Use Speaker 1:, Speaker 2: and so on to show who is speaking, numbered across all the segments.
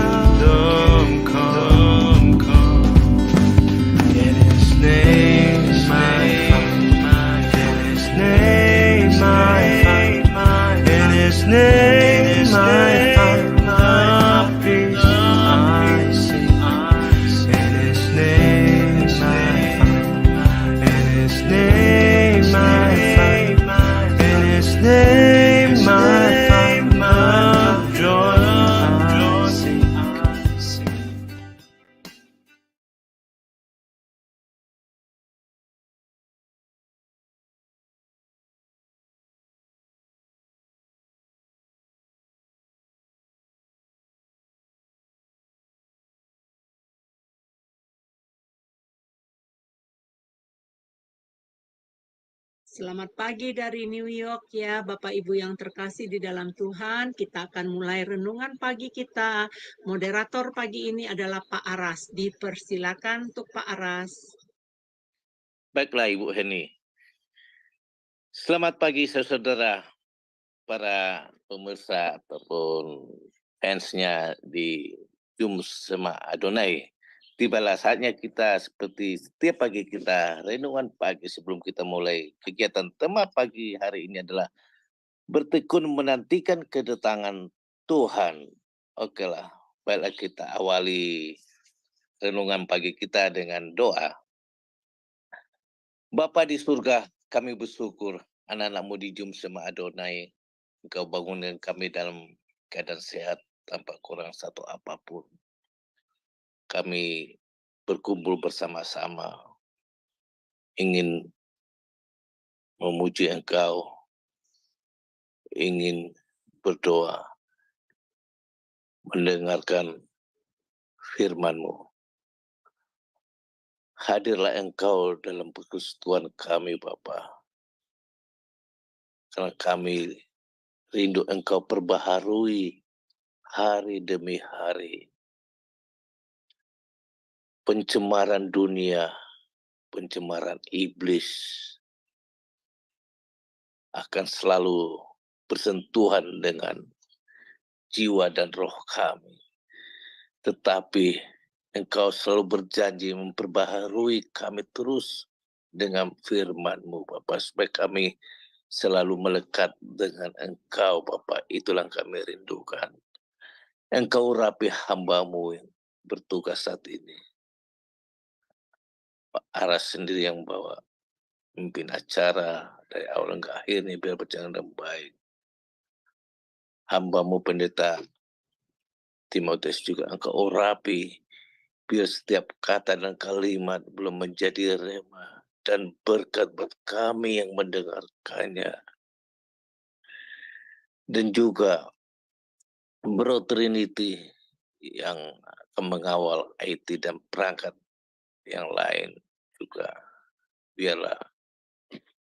Speaker 1: kingdom come. In His name I find. In His name I find. In His name I find the peace I seek. In His name I find. In His name I find. In His name I find the joy I seek.
Speaker 2: Selamat pagi dari New York ya Bapak Ibu yang terkasih di dalam Tuhan. Kita akan mulai renungan pagi kita. Moderator pagi ini adalah Pak Aras. Dipersilakan untuk Pak Aras.
Speaker 3: Baiklah Ibu Heni. Selamat pagi saudara, para pemirsa ataupun fansnya di Jum Sema Adonai. Tibalah saatnya kita seperti setiap pagi kita renungan pagi sebelum kita mulai kegiatan. Tema pagi hari ini adalah bertekun menantikan kedatangan Tuhan. Oke lah, baiklah kita awali renungan pagi kita dengan doa. Bapa di surga, kami bersyukur anak-anakmu di Jum Sema Adonai. Engkau bangunkan kami dalam keadaan sehat tanpa kurang satu apapun. Kami berkumpul bersama-sama ingin memuji Engkau, ingin berdoa, mendengarkan firman-Mu. Hadirlah Engkau dalam persekutuan kami, Bapa. Karena kami rindu Engkau perbaharui hari demi hari. Pencemaran dunia, pencemaran iblis akan selalu bersentuhan dengan jiwa dan roh kami. Tetapi Engkau selalu berjanji memperbaharui kami terus dengan firman-Mu, Bapa, supaya kami selalu melekat dengan Engkau, Bapa. Itulah yang kami rindukan. Engkau urapi hamba-Mu yang bertugas saat ini. Pak Aras sendiri yang bawa memimpin acara dari awal hingga akhir ini biar berjalan dengan baik. Hamba-Mu pendeta Timotius juga Engkau urapi biar setiap kata dan kalimat belum menjadi rema dan berkat buat kami yang mendengarkannya. Dan juga Bro Trinity yang akan mengawal IT dan perangkat yang lain juga. Biarlah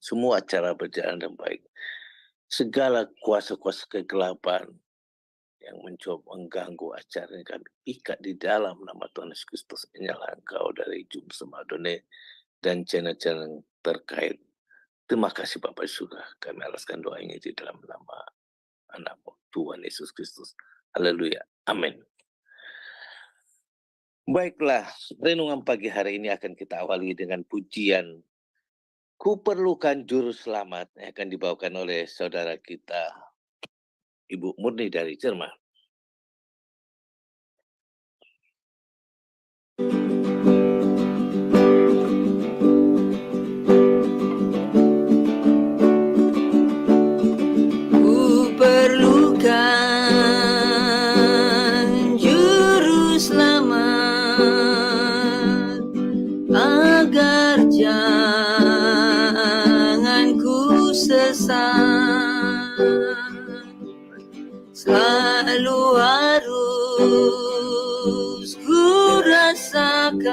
Speaker 3: semua acara berjalan dengan baik. Segala kuasa-kuasa kegelapan yang mencoba mengganggu acara ini kami ikat di dalam nama Tuhan Yesus Kristus. Inilah Engkau dari Jum Sema Adonai dan channel-channel yang terkait. Terima kasih Bapak sudah kami alaskan doa ini di dalam nama anak Tuhan Yesus Kristus. Haleluya. Amin. Baiklah, renungan pagi hari ini akan kita awali dengan pujian Ku Perlukan Juru Selamat yang akan dibawakan oleh saudara kita Ibu Murni dari Jerman.
Speaker 4: Ku perlukan juru selamat agar jangan ku sesat. Selalu harus ku rasakan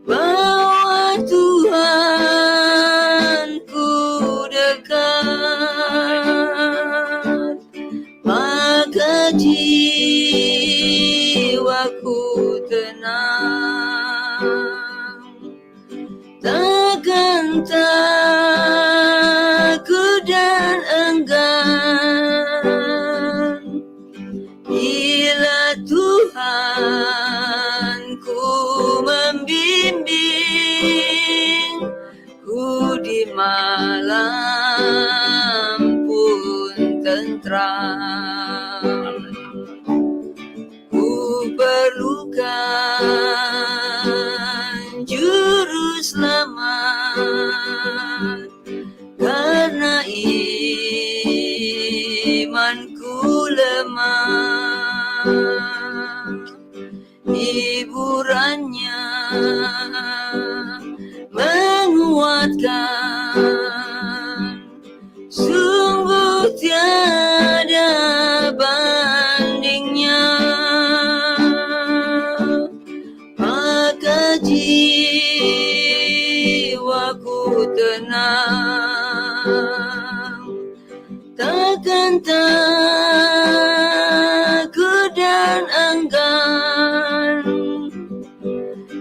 Speaker 4: bahwa Tuhan ku dekat, maka jiwaku tenang, takkan takut dan enggan Tuhan ku membimbing, ku di malam pun tentram. Ku perlukan juru selamat, karena imanku lemah. Hiburannya menguatkan, sungguh tiada bandingnya. Maka jiwaku tenang, takkan takut dan enggan,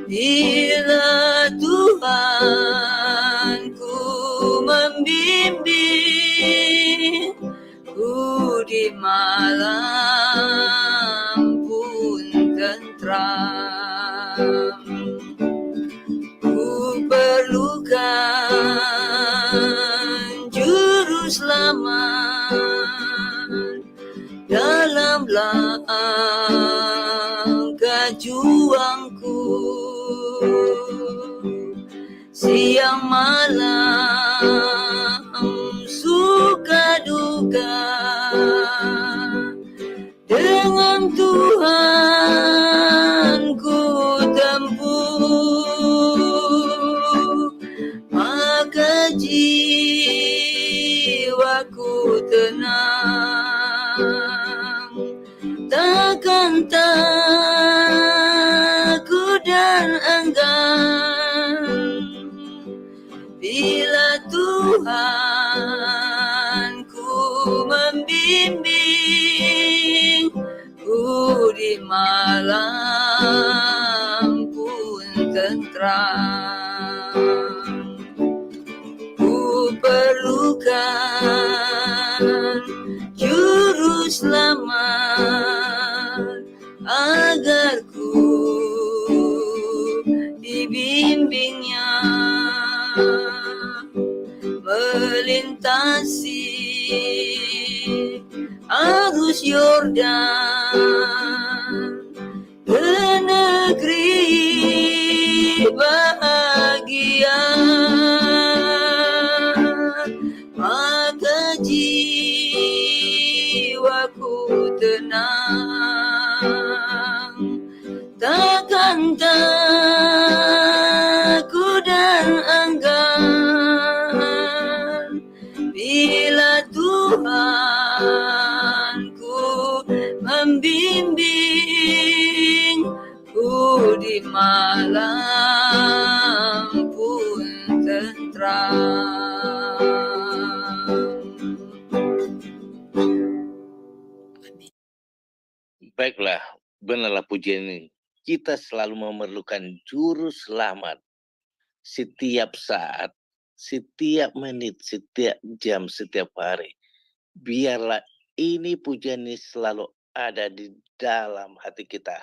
Speaker 4: bila Tuhan ku membimbing, ku di malam pun tentram. Ku perlukan juru selamat dalam langkah juangku. Siang malam suka duka, dengan Tuhan ku tempuh. Maka jiwaku tenang, takkan takut dan enggan, bila Tuhan ku membimbing, ku di malam pun tentram. Ku perlukan juru selamat, agar ku dibimbingnya, melintasi arus Yordan ke negeri bahagia. Maka jiwaku tenang, takkan takut dan enggan, bila Tuhan ku membimbing, ku di malam pun tentram.
Speaker 3: Baiklah, benarlah pujian ini. Kita selalu memerlukan juru selamat setiap saat, setiap menit, setiap jam, setiap hari. Biarlah ini pujian ini selalu ada di dalam hati kita.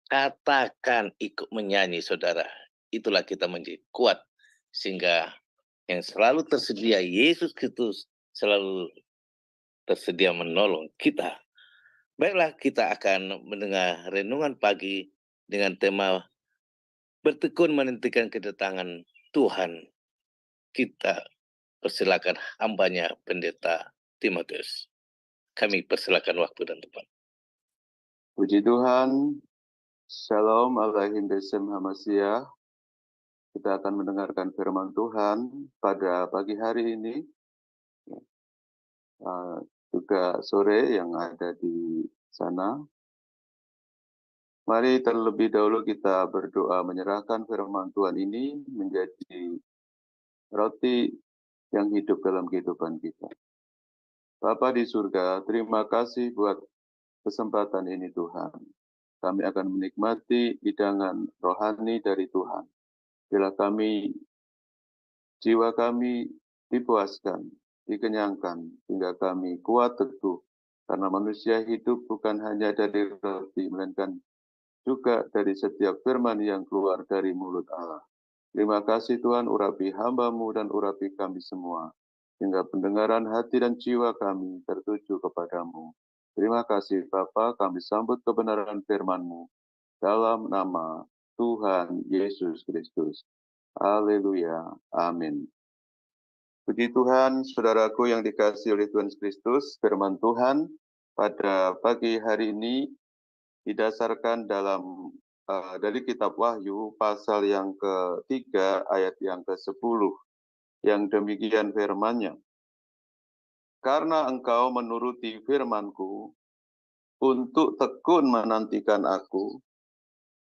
Speaker 3: Katakan ikut menyanyi, saudara. Itulah kita menjadi kuat. Sehingga yang selalu tersedia, Yesus Kristus selalu tersedia menolong kita. Baiklah, kita akan mendengar renungan pagi dengan tema bertekun menantikan kedatangan Tuhan. Kita persilakan hambanya Pendeta Timotius. Kami persilakan waktu dan tempat.
Speaker 5: Puji Tuhan, Shalom Alaihim Besem Hamasyah. Kita akan mendengarkan firman Tuhan pada pagi hari ini. Juga sore yang ada di sana. Mari terlebih dahulu kita berdoa menyerahkan firman Tuhan ini menjadi roti yang hidup dalam kehidupan kita. Bapa di surga, terima kasih buat kesempatan ini Tuhan. Kami akan menikmati hidangan rohani dari Tuhan. Bila jiwa kami dipuaskan, dikenyangkan, hingga kami kuat teguh Karena manusia hidup bukan hanya dari roti, melainkan juga dari setiap firman yang keluar dari mulut Allah. Terima kasih Tuhan, urapi hamba-Mu dan urapi kami semua, hingga pendengaran hati dan jiwa kami tertuju kepadamu. Terima kasih Bapa, kami sambut kebenaran firman-Mu dalam nama Tuhan Yesus Kristus. Haleluya. Amin. Puji Tuhan, saudaraku yang dikasihi oleh Tuhan Kristus, firman Tuhan pada pagi hari ini didasarkan dari kitab Wahyu pasal yang ketiga ayat yang ke-10 yang demikian firman-Nya. Karena engkau menuruti firman-Ku untuk tekun menantikan Aku,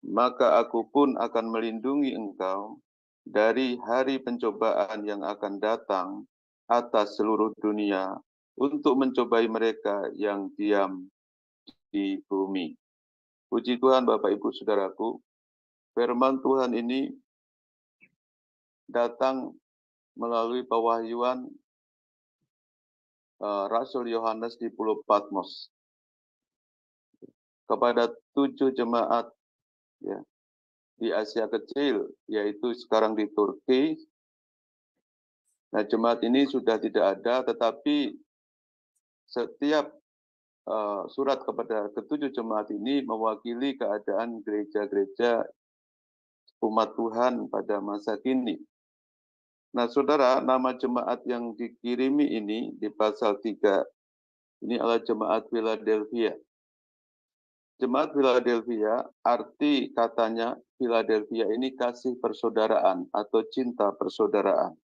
Speaker 5: maka Aku pun akan melindungi engkau dari hari pencobaan yang akan datang atas seluruh dunia untuk mencobai mereka yang diam di bumi. Puji Tuhan Bapak Ibu Saudaraku, firman Tuhan ini datang melalui pewahyuan Rasul Yohanes di Pulau Patmos kepada 7 jemaat ya, di Asia Kecil, yaitu sekarang di Turki. Nah, jemaat ini sudah tidak ada, tetapi setiap surat kepada ke-7 jemaat ini mewakili keadaan gereja-gereja umat Tuhan pada masa kini. Nah, saudara, nama jemaat yang dikirimi ini di pasal 3, ini adalah jemaat Philadelphia. Jemaat Philadelphia, arti katanya Philadelphia ini kasih persaudaraan atau cinta persaudaraan.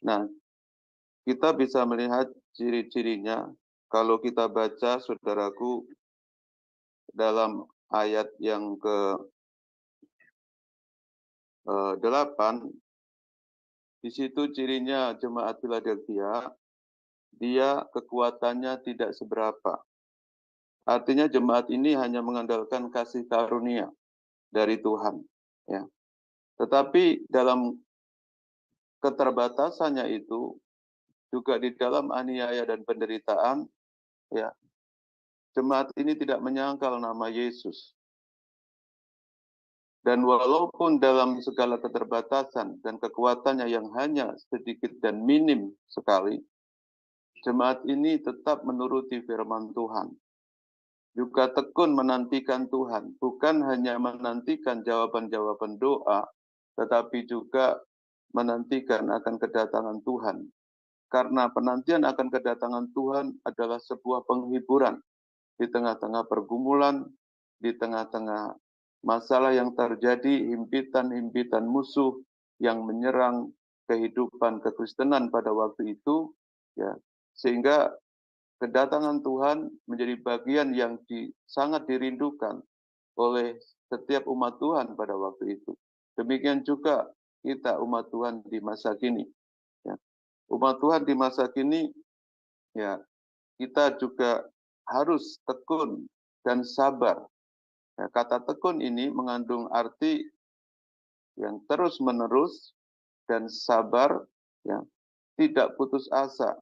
Speaker 5: Nah, kita bisa melihat ciri-cirinya kalau kita baca, saudaraku, dalam ayat yang ke-8, di situ cirinya jemaat Philadelphia, dia kekuatannya tidak seberapa. Artinya jemaat ini hanya mengandalkan kasih karunia dari Tuhan. Ya. Tetapi dalam keterbatasannya itu, juga di dalam aniaya dan penderitaan, ya, jemaat ini tidak menyangkal nama Yesus. Dan walaupun dalam segala keterbatasan dan kekuatannya yang hanya sedikit dan minim sekali, jemaat ini tetap menuruti firman Tuhan. Juga tekun menantikan Tuhan, bukan hanya menantikan jawaban-jawaban doa, tetapi juga menantikan akan kedatangan Tuhan. Karena penantian akan kedatangan Tuhan adalah sebuah penghiburan di tengah-tengah pergumulan, di tengah-tengah masalah yang terjadi, himpitan-himpitan musuh yang menyerang kehidupan kekristenan pada waktu itu, ya, sehingga kedatangan Tuhan menjadi bagian yang sangat dirindukan oleh setiap umat Tuhan pada waktu itu. Demikian juga kita umat Tuhan di masa kini. Ya. Umat Tuhan di masa kini, ya, kita juga harus tekun dan sabar. Ya, kata tekun ini mengandung arti yang terus-menerus dan sabar, ya, tidak putus asa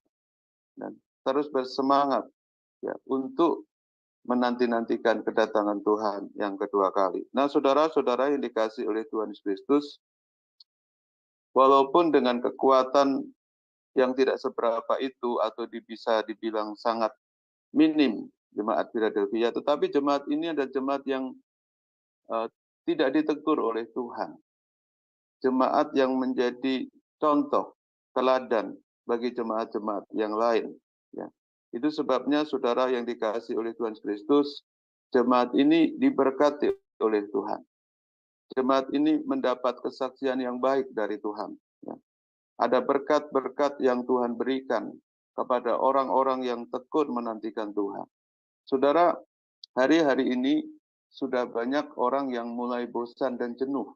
Speaker 5: dan terus bersemangat, ya, untuk menanti-nantikan kedatangan Tuhan yang kedua kali. Nah, saudara-saudara yang dikasihi oleh Tuhan Yesus Kristus, walaupun dengan kekuatan yang tidak seberapa itu atau bisa dibilang sangat minim jemaat Philadelphia, tetapi jemaat ini ada jemaat yang tidak ditegur oleh Tuhan. Jemaat yang menjadi contoh, teladan bagi jemaat-jemaat yang lain. Ya. Itu sebabnya saudara yang dikasihi oleh Tuhan Kristus, jemaat ini diberkati oleh Tuhan. Jemaat ini mendapat kesaksian yang baik dari Tuhan. Ya. Ada berkat-berkat yang Tuhan berikan kepada orang-orang yang tekun menantikan Tuhan. Saudara, hari-hari ini sudah banyak orang yang mulai bosan dan jenuh.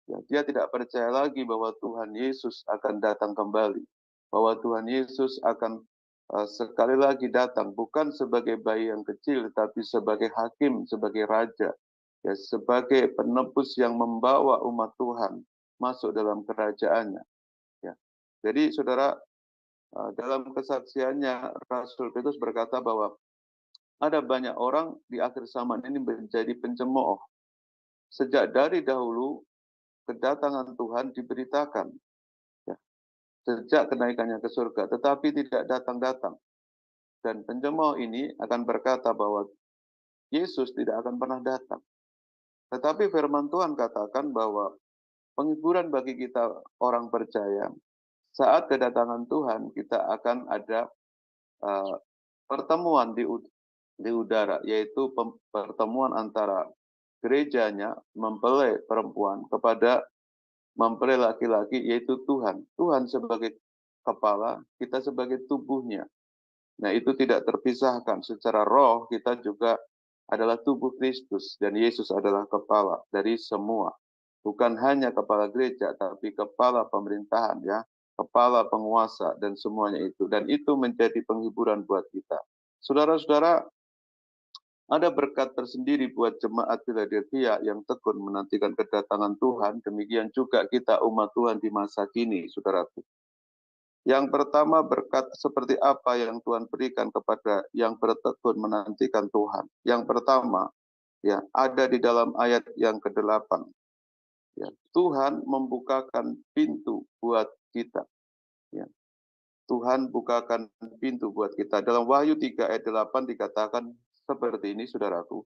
Speaker 5: Ya, dia tidak percaya lagi bahwa Tuhan Yesus akan datang kembali. Bahwa Tuhan Yesus akan sekali lagi datang, bukan sebagai bayi yang kecil, tetapi sebagai hakim, sebagai raja. Ya, sebagai penebus yang membawa umat Tuhan masuk dalam kerajaannya. Ya. Jadi saudara, dalam kesaksiannya Rasul Petrus berkata bahwa ada banyak orang di akhir zaman ini menjadi pencemooh. Sejak dari dahulu kedatangan Tuhan diberitakan, ya, sejak kenaikannya ke surga, tetapi tidak datang-datang. Dan pencemooh ini akan berkata bahwa Yesus tidak akan pernah datang. Tetapi firman Tuhan katakan bahwa penghiburan bagi kita orang percaya, saat kedatangan Tuhan kita akan ada pertemuan di udara, yaitu pertemuan antara gerejanya mempelai perempuan kepada mempelai laki-laki, yaitu Tuhan. Tuhan sebagai kepala, kita sebagai tubuhnya. Nah, itu tidak terpisahkan. Secara roh kita juga adalah tubuh Kristus dan Yesus adalah kepala dari semua. Bukan hanya kepala gereja, tapi kepala pemerintahan, ya, kepala penguasa dan semuanya itu. Dan itu menjadi penghiburan buat kita. Saudara-saudara, ada berkat tersendiri buat jemaat Philadelphia yang tekun menantikan kedatangan Tuhan. Demikian juga kita umat Tuhan di masa kini, saudaraku. Yang pertama, berkat seperti apa yang Tuhan berikan kepada yang bertekun menantikan Tuhan. Yang pertama, ya, ada di dalam ayat yang ke-8. Ya, Tuhan membukakan pintu buat kita. Ya. Tuhan bukakan pintu buat kita. Dalam Wahyu 3 ayat 8 dikatakan seperti ini, saudaraku.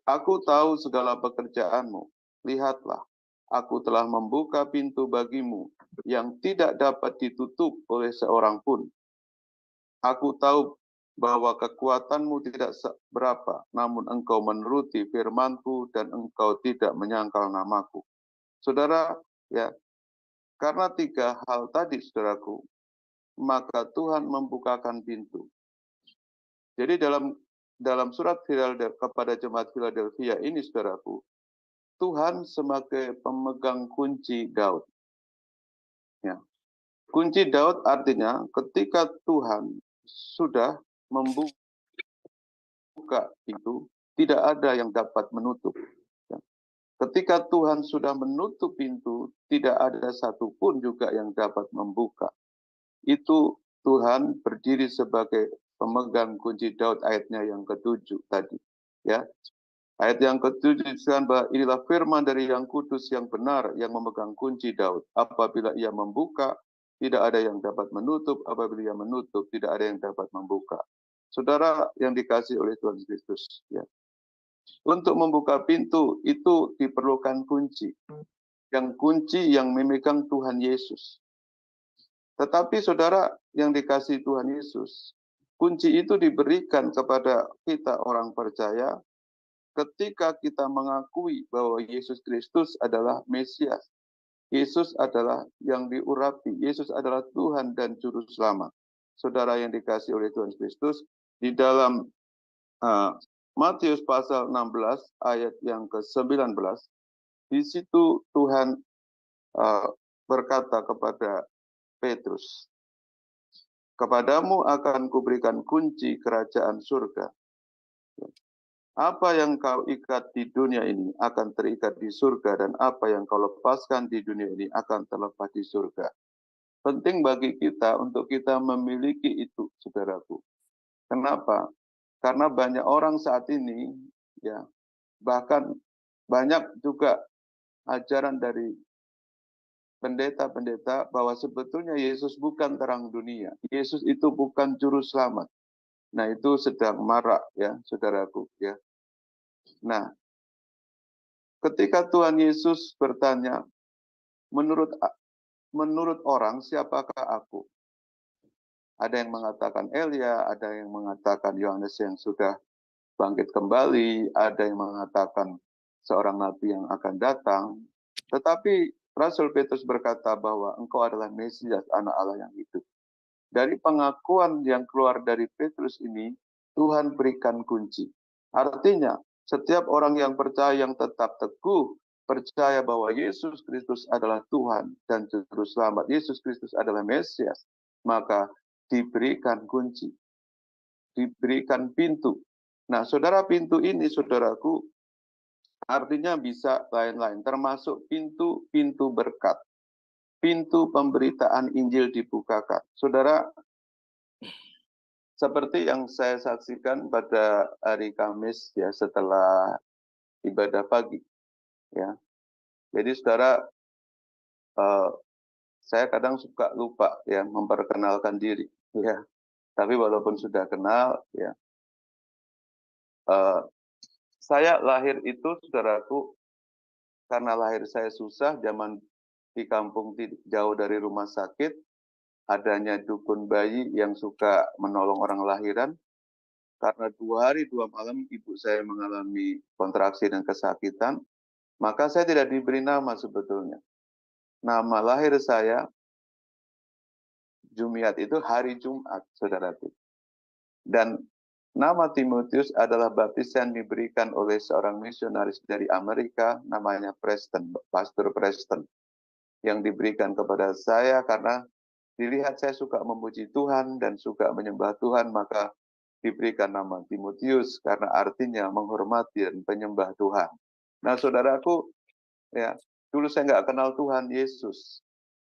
Speaker 5: Aku tahu segala pekerjaanmu. Lihatlah, aku telah membuka pintu bagimu yang tidak dapat ditutup oleh seorang pun. Aku tahu bahwa kekuatanmu tidak seberapa, namun engkau menuruti firmanku dan engkau tidak menyangkal namaku. Saudara, ya, karena 3 hal tadi, saudaraku, maka Tuhan membukakan pintu. Jadi dalam surat kepada jemaat Philadelphia ini, saudaraku, Tuhan sebagai pemegang kunci Daud. Ya. Kunci Daud artinya ketika Tuhan sudah membuka pintu, tidak ada yang dapat menutup. Ya. Ketika Tuhan sudah menutup pintu, tidak ada satupun juga yang dapat membuka. Itu Tuhan berdiri sebagai pemegang kunci Daud, ayatnya yang ke-7 tadi. Ya, ayat yang ke-7 disebutkan bahwa inilah firman dari yang kudus yang benar yang memegang kunci Daud. Apabila ia membuka, tidak ada yang dapat menutup. Apabila ia menutup, tidak ada yang dapat membuka. Saudara yang dikasihi oleh Tuhan Kristus, ya. Untuk membuka pintu itu diperlukan kunci. Yang kunci yang memegang Tuhan Yesus. Tetapi saudara yang dikasihi Tuhan Yesus, kunci itu diberikan kepada kita orang percaya ketika kita mengakui bahwa Yesus Kristus adalah Mesias. Yesus adalah yang diurapi. Yesus adalah Tuhan dan Juru Selamat. Saudara yang dikasihi oleh Tuhan Kristus, di dalam Matius pasal 16 ayat yang ke-19, di situ Tuhan berkata kepada Petrus, kepadamu akan kuberikan kunci kerajaan surga. Apa yang kau ikat di dunia ini akan terikat di surga, dan apa yang kau lepaskan di dunia ini akan terlepas di surga. Penting bagi kita untuk kita memiliki itu, saudaraku. Kenapa? Karena banyak orang saat ini, ya, bahkan banyak juga ajaran dari pendeta-pendeta bahwa sebetulnya Yesus bukan terang dunia. Yesus itu bukan juru selamat. Nah, itu sedang marak, ya, saudaraku, ya. Nah, ketika Tuhan Yesus bertanya, menurut orang siapakah aku? Ada yang mengatakan Elia, ada yang mengatakan Yohanes yang sudah bangkit kembali, ada yang mengatakan seorang nabi yang akan datang. Tetapi Rasul Petrus berkata bahwa engkau adalah Mesias, anak Allah yang hidup. Dari pengakuan yang keluar dari Petrus ini, Tuhan berikan kunci. Artinya, setiap orang yang percaya, yang tetap teguh, percaya bahwa Yesus Kristus adalah Tuhan dan Juru Selamat, Yesus Kristus adalah Mesias, maka diberikan kunci, diberikan pintu. Nah, saudara, pintu ini, saudaraku, artinya bisa lain-lain, termasuk pintu-pintu berkat. Pintu pemberitaan Injil dibukakan. Saudara, seperti yang saya saksikan pada hari Kamis ya, setelah ibadah pagi ya. Jadi saudara, saya kadang suka lupa ya memperkenalkan diri ya. Tapi walaupun sudah kenal ya, saya lahir itu saudaraku, karena lahir saya susah, zaman di kampung jauh dari rumah sakit, adanya dukun bayi yang suka menolong orang lahiran. Karena 2 hari 2 malam ibu saya mengalami kontraksi dan kesakitan, maka saya tidak diberi nama sebetulnya. Nama lahir saya, Jumiat, itu hari Jumat, saudaraku. Dan nama Timotius adalah baptisan diberikan oleh seorang misionaris dari Amerika, namanya Preston, Pastor Preston, yang diberikan kepada saya karena dilihat saya suka memuji Tuhan dan suka menyembah Tuhan, maka diberikan nama Timotius karena artinya menghormati dan penyembah Tuhan. Nah, saudaraku, ya, dulu saya nggak kenal Tuhan Yesus,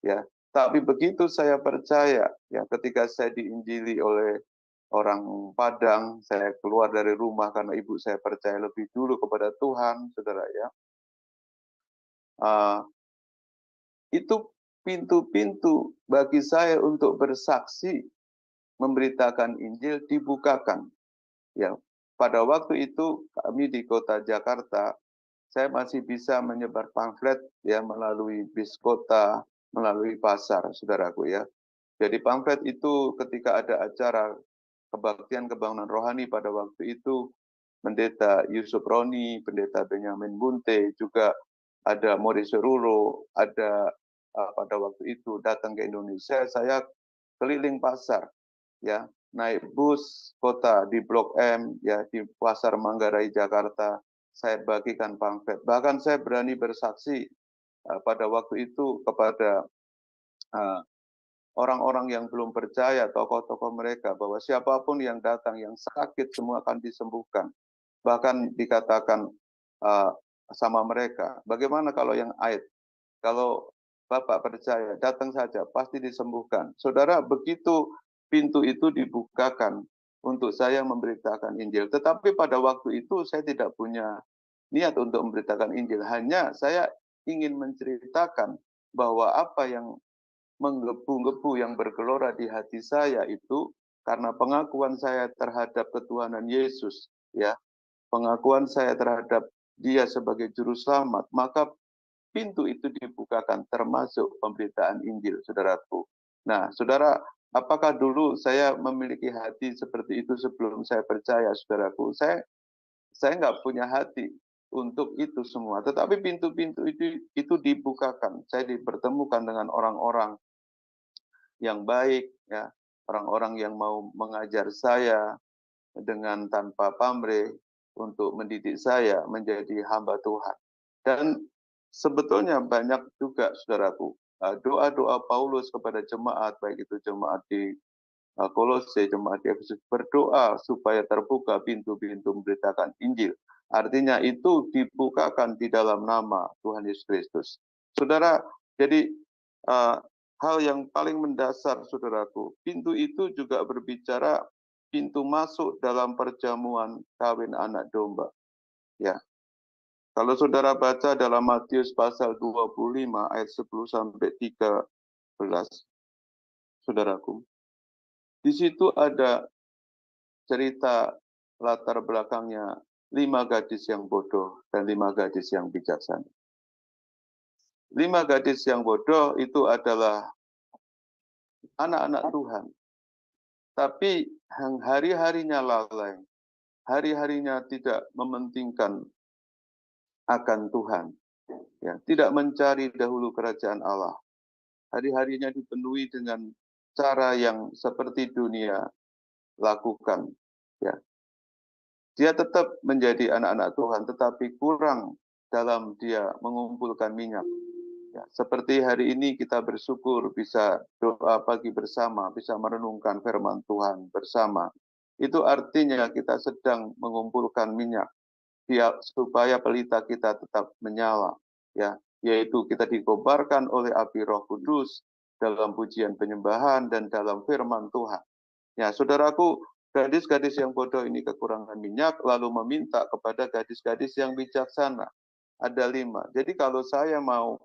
Speaker 5: ya. Tapi begitu saya percaya, ya, ketika saya diinjili oleh orang Padang, saya keluar dari rumah karena ibu saya percaya lebih dulu kepada Tuhan, saudara ya. Itu pintu-pintu bagi saya untuk bersaksi, memberitakan Injil dibukakan. Ya, pada waktu itu kami di kota Jakarta, saya masih bisa menyebar pamflet ya melalui bis kota, melalui pasar, saudaraku ya. Jadi pamflet itu ketika ada acara kebaktian kebangunan rohani pada waktu itu, Pendeta Yusuf Roni, Pendeta Benyamin Bunte, juga ada Maurice Ruro, ada pada waktu itu datang ke Indonesia, saya keliling pasar, ya, naik bus kota di Blok M, ya, di Pasar Manggarai Jakarta, saya bagikan pamflet. Bahkan saya berani bersaksi pada waktu itu kepada orang-orang yang belum percaya, tokoh-tokoh mereka, bahwa siapapun yang datang, yang sakit, semua akan disembuhkan. Bahkan dikatakan sama mereka, bagaimana kalau yang aid? Kalau Bapak percaya, datang saja, pasti disembuhkan. Saudara, begitu pintu itu dibukakan untuk saya memberitakan Injil. Tetapi pada waktu itu saya tidak punya niat untuk memberitakan Injil. Hanya saya ingin menceritakan bahwa apa yang menggebu-gebu yang bergelora di hati saya itu karena pengakuan saya terhadap ketuhanan Yesus, ya, pengakuan saya terhadap Dia sebagai juru selamat, maka pintu itu dibukakan termasuk pemberitaan Injil, saudaraku. Nah, saudara, apakah dulu saya memiliki hati seperti itu sebelum saya percaya, saudaraku? Saya nggak punya hati untuk itu semua. Tetapi pintu-pintu itu dibukakan. Saya dipertemukan dengan orang-orang yang baik, ya, orang-orang yang mau mengajar saya dengan tanpa pamrih untuk mendidik saya menjadi hamba Tuhan. Dan sebetulnya banyak juga, saudaraku, doa-doa Paulus kepada jemaat, baik itu jemaat di Kolose, jemaat di Efesus, berdoa supaya terbuka pintu-pintu memberitakan Injil. Artinya itu dibukakan di dalam nama Tuhan Yesus Kristus. Saudara, jadi hal yang paling mendasar, saudaraku, pintu itu juga berbicara pintu masuk dalam perjamuan kawin anak domba. Ya. Kalau saudara baca dalam Matius pasal 25 ayat 10 sampai 13, saudaraku, di situ ada cerita latar belakangnya 5 gadis yang bodoh dan 5 gadis yang bijaksana. 5 gadis yang bodoh itu adalah anak-anak Tuhan. Tapi hari-harinya lalai, hari-harinya tidak mementingkan akan Tuhan, ya, tidak mencari dahulu kerajaan Allah. Hari-harinya dipenuhi dengan cara yang seperti dunia lakukan. Ya. Dia tetap menjadi anak-anak Tuhan, tetapi kurang dalam dia mengumpulkan minyak. Ya, seperti hari ini kita bersyukur bisa doa pagi bersama, bisa merenungkan firman Tuhan bersama. Itu artinya kita sedang mengumpulkan minyak supaya pelita kita tetap menyala, ya, yaitu kita dikobarkan oleh api Roh Kudus dalam pujian penyembahan dan dalam firman Tuhan. Ya, saudaraku, gadis-gadis yang bodoh ini kekurangan minyak, lalu meminta kepada gadis-gadis yang bijaksana. Ada 5. Jadi kalau saya mau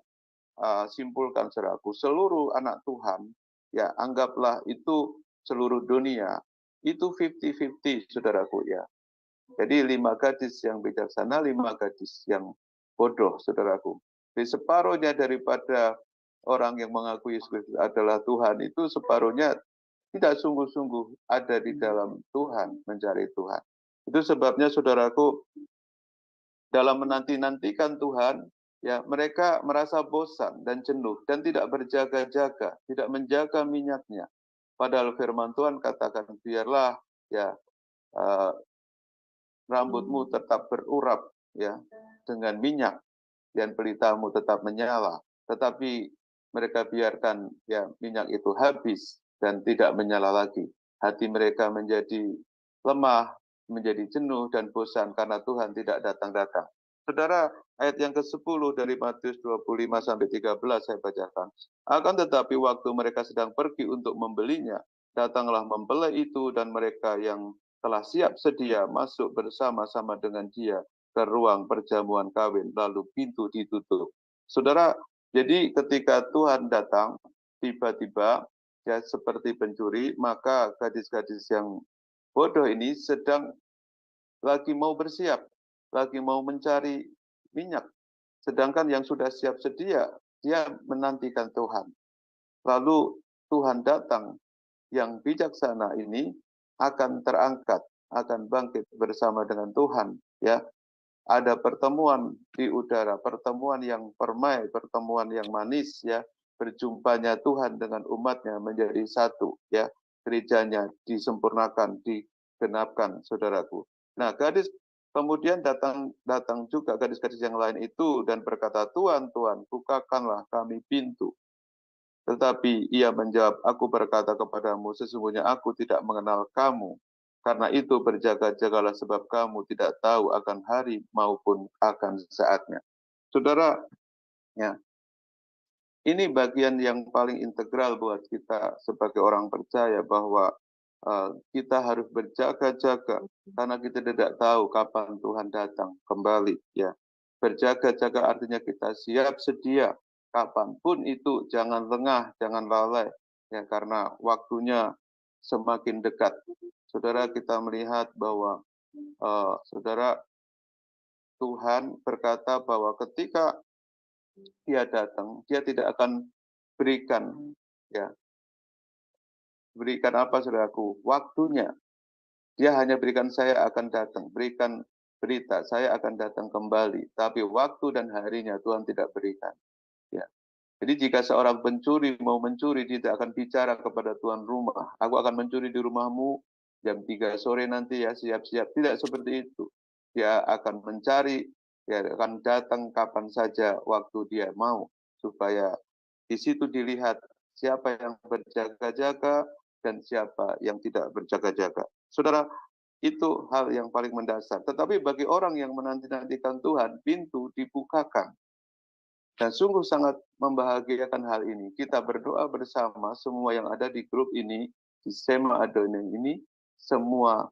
Speaker 5: simpulkan, saudaraku, seluruh anak Tuhan, ya anggaplah itu seluruh dunia, itu 50-50, saudaraku ya. Jadi 5 gadis yang bijaksana, 5 gadis yang bodoh, saudaraku. Di separuhnya daripada orang yang mengakui Yesus Kristus adalah Tuhan, itu separuhnya tidak sungguh-sungguh ada di dalam Tuhan, mencari Tuhan. Itu sebabnya, saudaraku, dalam menanti-nantikan Tuhan, ya mereka merasa bosan dan jenuh dan tidak berjaga-jaga, tidak menjaga minyaknya. Padahal firman Tuhan katakan, biarlah ya rambutmu tetap berurap ya dengan minyak dan pelitamu tetap menyala. Tetapi mereka biarkan ya minyak itu habis dan tidak menyala lagi. Hati mereka menjadi lemah, menjadi jenuh dan bosan karena Tuhan tidak datang-datang. Saudara, ayat yang ke-10 dari Matius 25 sampai 13 saya bacakan. Akan tetapi waktu mereka sedang pergi untuk membelinya, datanglah mempelai itu dan mereka yang telah siap sedia masuk bersama-sama dengan dia ke ruang perjamuan kawin, lalu pintu ditutup. Saudara, jadi ketika Tuhan datang, tiba-tiba ya seperti pencuri, maka gadis-gadis yang bodoh ini sedang lagi mau bersiap, lagi mau mencari minyak. Sedangkan yang sudah siap sedia, dia menantikan Tuhan. Lalu Tuhan datang, yang bijaksana ini akan terangkat, akan bangkit bersama dengan Tuhan. Ya, ada pertemuan di udara, pertemuan yang permai, pertemuan yang manis, ya, berjumpanya Tuhan dengan umatnya menjadi satu, ya, gerejanya disempurnakan, digenapkan, saudaraku. Nah, gadis kemudian datang juga gadis-gadis yang lain itu dan berkata, Tuhan, Tuhan, bukakanlah kami pintu. Tetapi ia menjawab, aku berkata kepadamu, sesungguhnya aku tidak mengenal kamu. Karena itu berjaga-jagalah sebab kamu tidak tahu akan hari maupun akan saatnya. Saudara, ya, ini bagian yang paling integral buat kita sebagai orang percaya bahwa kita harus berjaga-jaga karena kita tidak tahu kapan Tuhan datang kembali. Ya, berjaga-jaga artinya kita siap sedia kapanpun itu, jangan lengah, jangan lalai, ya karena waktunya semakin dekat. Saudara, kita melihat bahwa saudara, Tuhan berkata bahwa ketika dia datang, dia tidak akan berikan, ya, berikan apa, saudaraku, waktunya. Dia hanya berikan saya akan datang, berikan berita, saya akan datang kembali. Tapi waktu dan harinya Tuhan tidak berikan. Ya. Jadi jika seorang pencuri mau mencuri, dia tidak akan bicara kepada tuan rumah. Aku akan mencuri di rumahmu jam 3 sore nanti ya, siap-siap. Tidak seperti itu. Dia akan mencari, dia akan datang kapan saja waktu dia mau. Supaya di situ dilihat siapa yang berjaga-jaga dan siapa yang tidak berjaga-jaga. Saudara, itu hal yang paling mendasar. Tetapi bagi orang yang menanti-nantikan Tuhan, pintu dibukakan. Dan sungguh sangat membahagiakan hal ini. Kita berdoa bersama semua yang ada di grup ini, di Sema Adonan ini, semua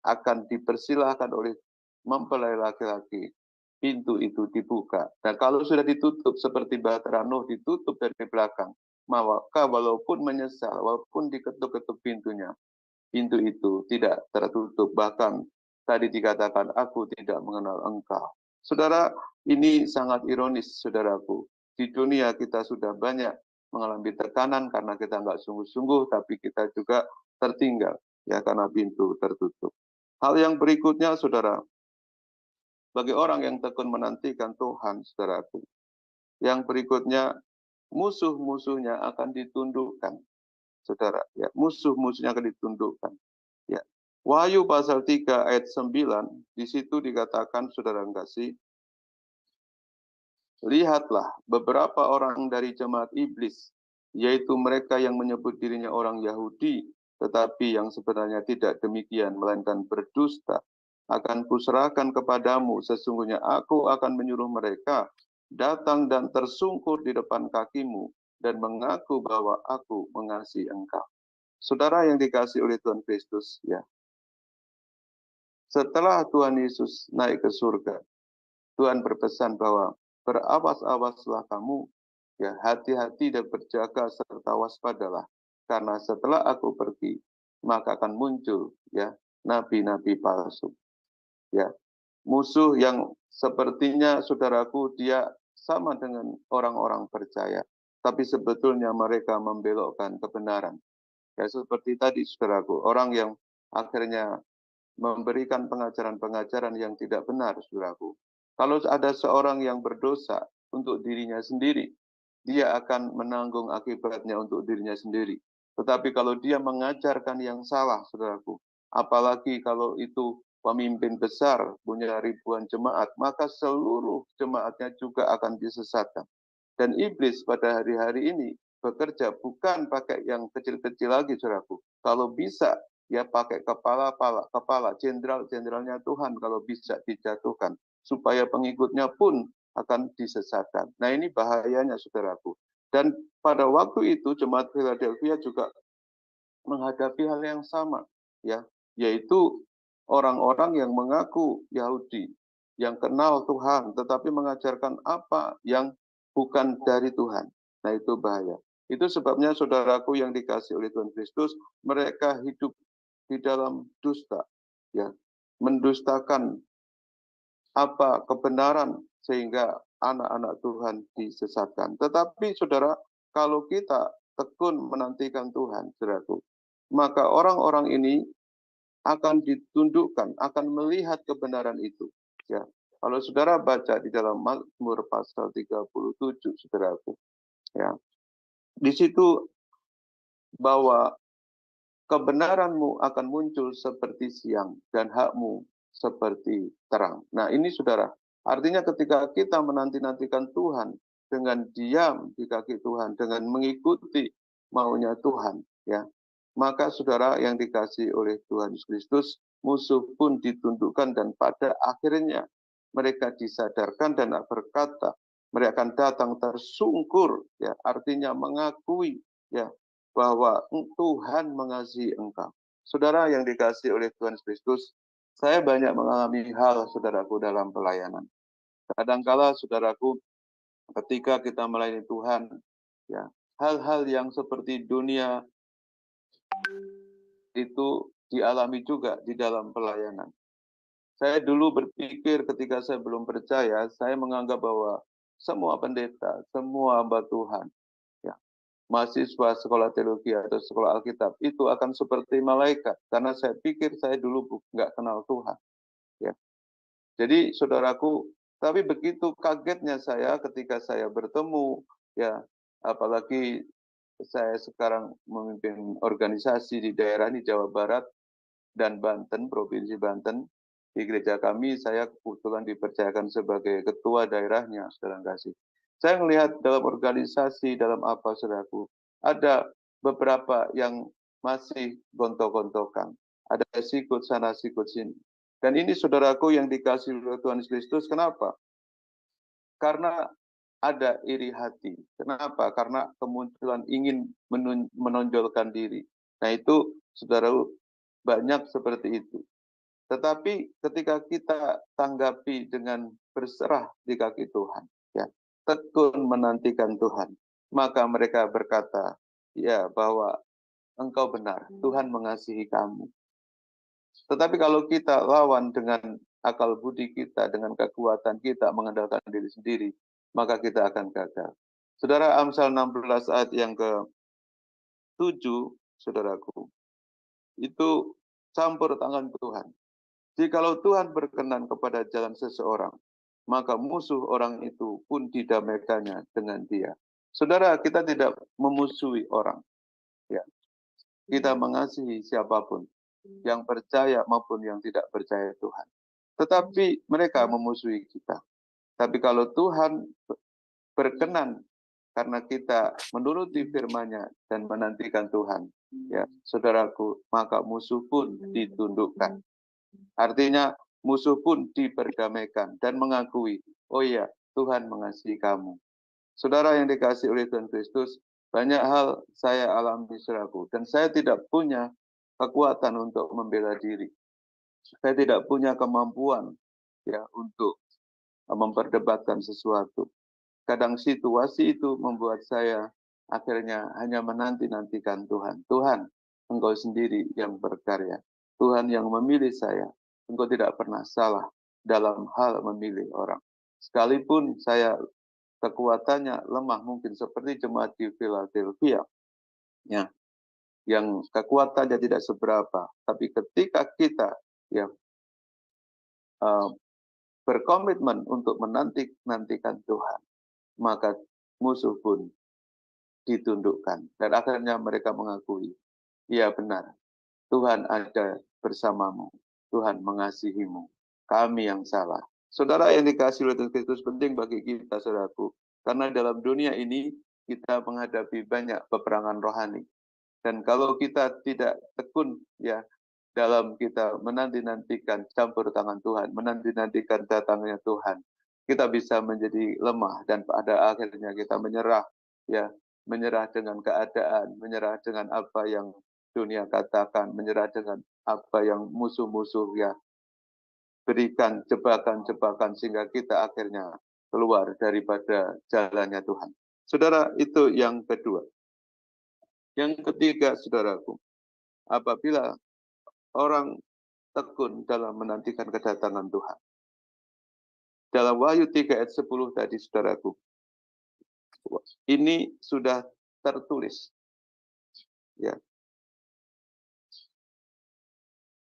Speaker 5: akan dipersilahkan oleh mempelai laki-laki. Pintu itu dibuka. Dan kalau sudah ditutup seperti Bahtera Nuh ditutup dari belakang, maka walaupun menyesal, walaupun diketuk-ketuk pintunya, pintu itu tidak tertutup. Bahkan tadi dikatakan, aku tidak mengenal engkau. Saudara, ini sangat ironis, saudaraku. Di dunia kita sudah banyak mengalami tekanan karena kita nggak sungguh-sungguh, tapi kita juga tertinggal, ya karena pintu tertutup. Hal yang berikutnya, saudara, bagi orang yang tekun menantikan Tuhan, saudaraku, yang berikutnya, musuh-musuhnya akan ditundukkan, saudara. Ya, musuh-musuhnya akan ditundukkan. Ya. Wahyu pasal 3 ayat 9, di situ dikatakan, saudara kasih, lihatlah beberapa orang dari jemaat iblis, yaitu mereka yang menyebut dirinya orang Yahudi, tetapi yang sebenarnya tidak demikian, melainkan berdusta, akan kuserahkan kepadamu, sesungguhnya aku akan menyuruh mereka datang dan tersungkur di depan kakimu, dan mengaku bahwa aku mengasihi engkau. saudara yang dikasih oleh Tuhan Kristus, ya. Setelah Tuhan Yesus naik ke surga, Tuhan berpesan bahwa berawas-awaslah kamu, ya, hati-hati dan berjaga serta waspadalah, karena setelah aku pergi, maka akan muncul, ya, nabi-nabi palsu, ya. Musuh yang sepertinya, saudaraku, dia sama dengan orang-orang percaya, tapi sebetulnya mereka membelokkan kebenaran. Ya, seperti tadi, saudaraku, orang yang akhirnya memberikan pengajaran-pengajaran yang tidak benar, saudaraku. Kalau ada seorang yang berdosa untuk dirinya sendiri, dia akan menanggung akibatnya untuk dirinya sendiri. Tetapi kalau dia mengajarkan yang salah, saudaraku, apalagi kalau itu pemimpin besar, punya ribuan jemaat, maka seluruh jemaatnya juga akan disesatkan. Dan iblis pada hari-hari ini bekerja bukan pakai yang kecil-kecil lagi, saudaraku. Kalau bisa, ya pakai kepala, jenderal-jenderalnya Tuhan kalau bisa dijatuhkan, supaya pengikutnya pun akan disesatkan. Nah, ini bahayanya, saudaraku. Dan pada waktu itu jemaat Philadelphia juga menghadapi hal yang sama, ya, yaitu orang-orang yang mengaku Yahudi, yang kenal Tuhan, tetapi mengajarkan apa yang bukan dari Tuhan. Nah, itu bahaya. Itu sebabnya, saudaraku yang dikasih oleh Tuhan Kristus, mereka hidup di dalam dusta, ya, mendustakan apa kebenaran sehingga anak-anak Tuhan disesatkan. Tetapi saudara, kalau kita tekun menantikan Tuhan, saudaraku, maka orang-orang ini akan ditundukkan, akan melihat kebenaran itu. Ya, kalau saudara baca di dalam Mazmur pasal 37, saudaraku, ya, di situ bahwa kebenaranmu akan muncul seperti siang dan hakmu seperti terang. Nah, ini saudara, artinya ketika kita menanti-nantikan Tuhan dengan diam di kaki Tuhan, dengan mengikuti maunya Tuhan, ya, maka saudara yang dikasih oleh Tuhan Yesus Kristus, musuh pun ditundukkan dan pada akhirnya mereka disadarkan dan berkata, mereka akan datang tersungkur, ya, artinya mengakui, ya, bahwa Tuhan mengasihi engkau. Saudara yang dikasih oleh Tuhan Kristus, saya banyak mengalami hal, saudaraku, dalam pelayanan. Kadangkala, saudaraku, ketika kita melayani Tuhan, ya, hal-hal yang seperti dunia itu dialami juga di dalam pelayanan. Saya dulu berpikir ketika saya belum percaya, saya menganggap bahwa semua pendeta, semua hamba Tuhan, ya, mahasiswa sekolah teologi atau sekolah Alkitab itu akan seperti malaikat, karena saya pikir saya dulu nggak kenal Tuhan, ya. Jadi saudaraku, tapi begitu kagetnya saya ketika saya bertemu, ya, apalagi saya sekarang memimpin organisasi di daerah ini Jawa Barat dan Banten, Provinsi Banten. Di gereja kami, saya kebetulan dipercayakan sebagai ketua daerahnya, saudara kasih. Saya melihat dalam organisasi, dalam apa, saudaraku, ada beberapa yang masih gontok-gontokan. Ada sikut sana, sikut sini. Dan ini, saudaraku, yang dikasih oleh Tuhan Kristus, kenapa? Karena ada iri hati. Kenapa? Karena kemunculan ingin menonjolkan diri. Nah, itu, saudara, banyak seperti itu. Tetapi ketika kita tanggapi dengan berserah di kaki Tuhan, ya, tekun menantikan Tuhan, maka mereka berkata, ya, bahwa engkau benar, Tuhan mengasihi kamu. Tetapi kalau kita lawan dengan akal budi kita, dengan kekuatan kita mengandalkan diri sendiri, maka kita akan gagal. Saudara, Amsal 16 ayat yang ke-7, saudaraku, itu campur tangan Tuhan. Jikalau Tuhan berkenan kepada jalan seseorang, maka musuh orang itu pun didamaikannya dengan dia. Saudara, kita tidak memusuhi orang, ya. Kita mengasihi siapapun, yang percaya maupun yang tidak percaya Tuhan. Tetapi mereka memusuhi kita. Tapi kalau Tuhan berkenan karena kita menuruti firman-Nya dan menantikan Tuhan, ya, saudaraku, maka musuh pun ditundukkan. Artinya musuh pun diperdamaikan dan mengakui, oh ya, Tuhan mengasihi kamu. Saudara yang dikasihi oleh Tuhan Kristus, Banyak hal saya alami, saudaraku, dan saya tidak punya kekuatan untuk membela diri. Saya tidak punya kemampuan ya untuk memperdebatkan sesuatu. Kadang situasi itu membuat saya akhirnya hanya menanti-nantikan Tuhan. Tuhan, Engkau sendiri yang berkarya. Tuhan yang memilih saya. Engkau tidak pernah salah dalam hal memilih orang. Sekalipun saya kekuatannya lemah mungkin seperti jemaat di Philadelphia, ya, yang kekuatannya tidak seberapa, tapi ketika kita ya berkomitmen untuk menantikan Tuhan, maka musuh pun ditundukkan. Dan akhirnya mereka mengakui, iya benar, Tuhan ada bersamamu, Tuhan mengasihimu, kami yang salah. Saudara yang dikasihi oleh Tuhan Kristus, penting bagi kita, saudaraku, karena dalam dunia ini kita menghadapi banyak peperangan rohani. Dan kalau kita tidak tekun ya dalam kita menanti-nantikan campur tangan Tuhan, menanti-nantikan datangnya Tuhan, kita bisa menjadi lemah dan pada akhirnya kita menyerah, ya, menyerah dengan keadaan, menyerah dengan apa yang dunia katakan, menyerah dengan apa yang musuh-musuh ya berikan jebakan-jebakan sehingga kita akhirnya keluar daripada jalannya Tuhan. Saudara, itu yang kedua. Yang ketiga, saudaraku, apabila orang tekun dalam menantikan kedatangan Tuhan. Dalam Wahyu 3 ayat 10 tadi, saudaraku, ini sudah tertulis. Ya.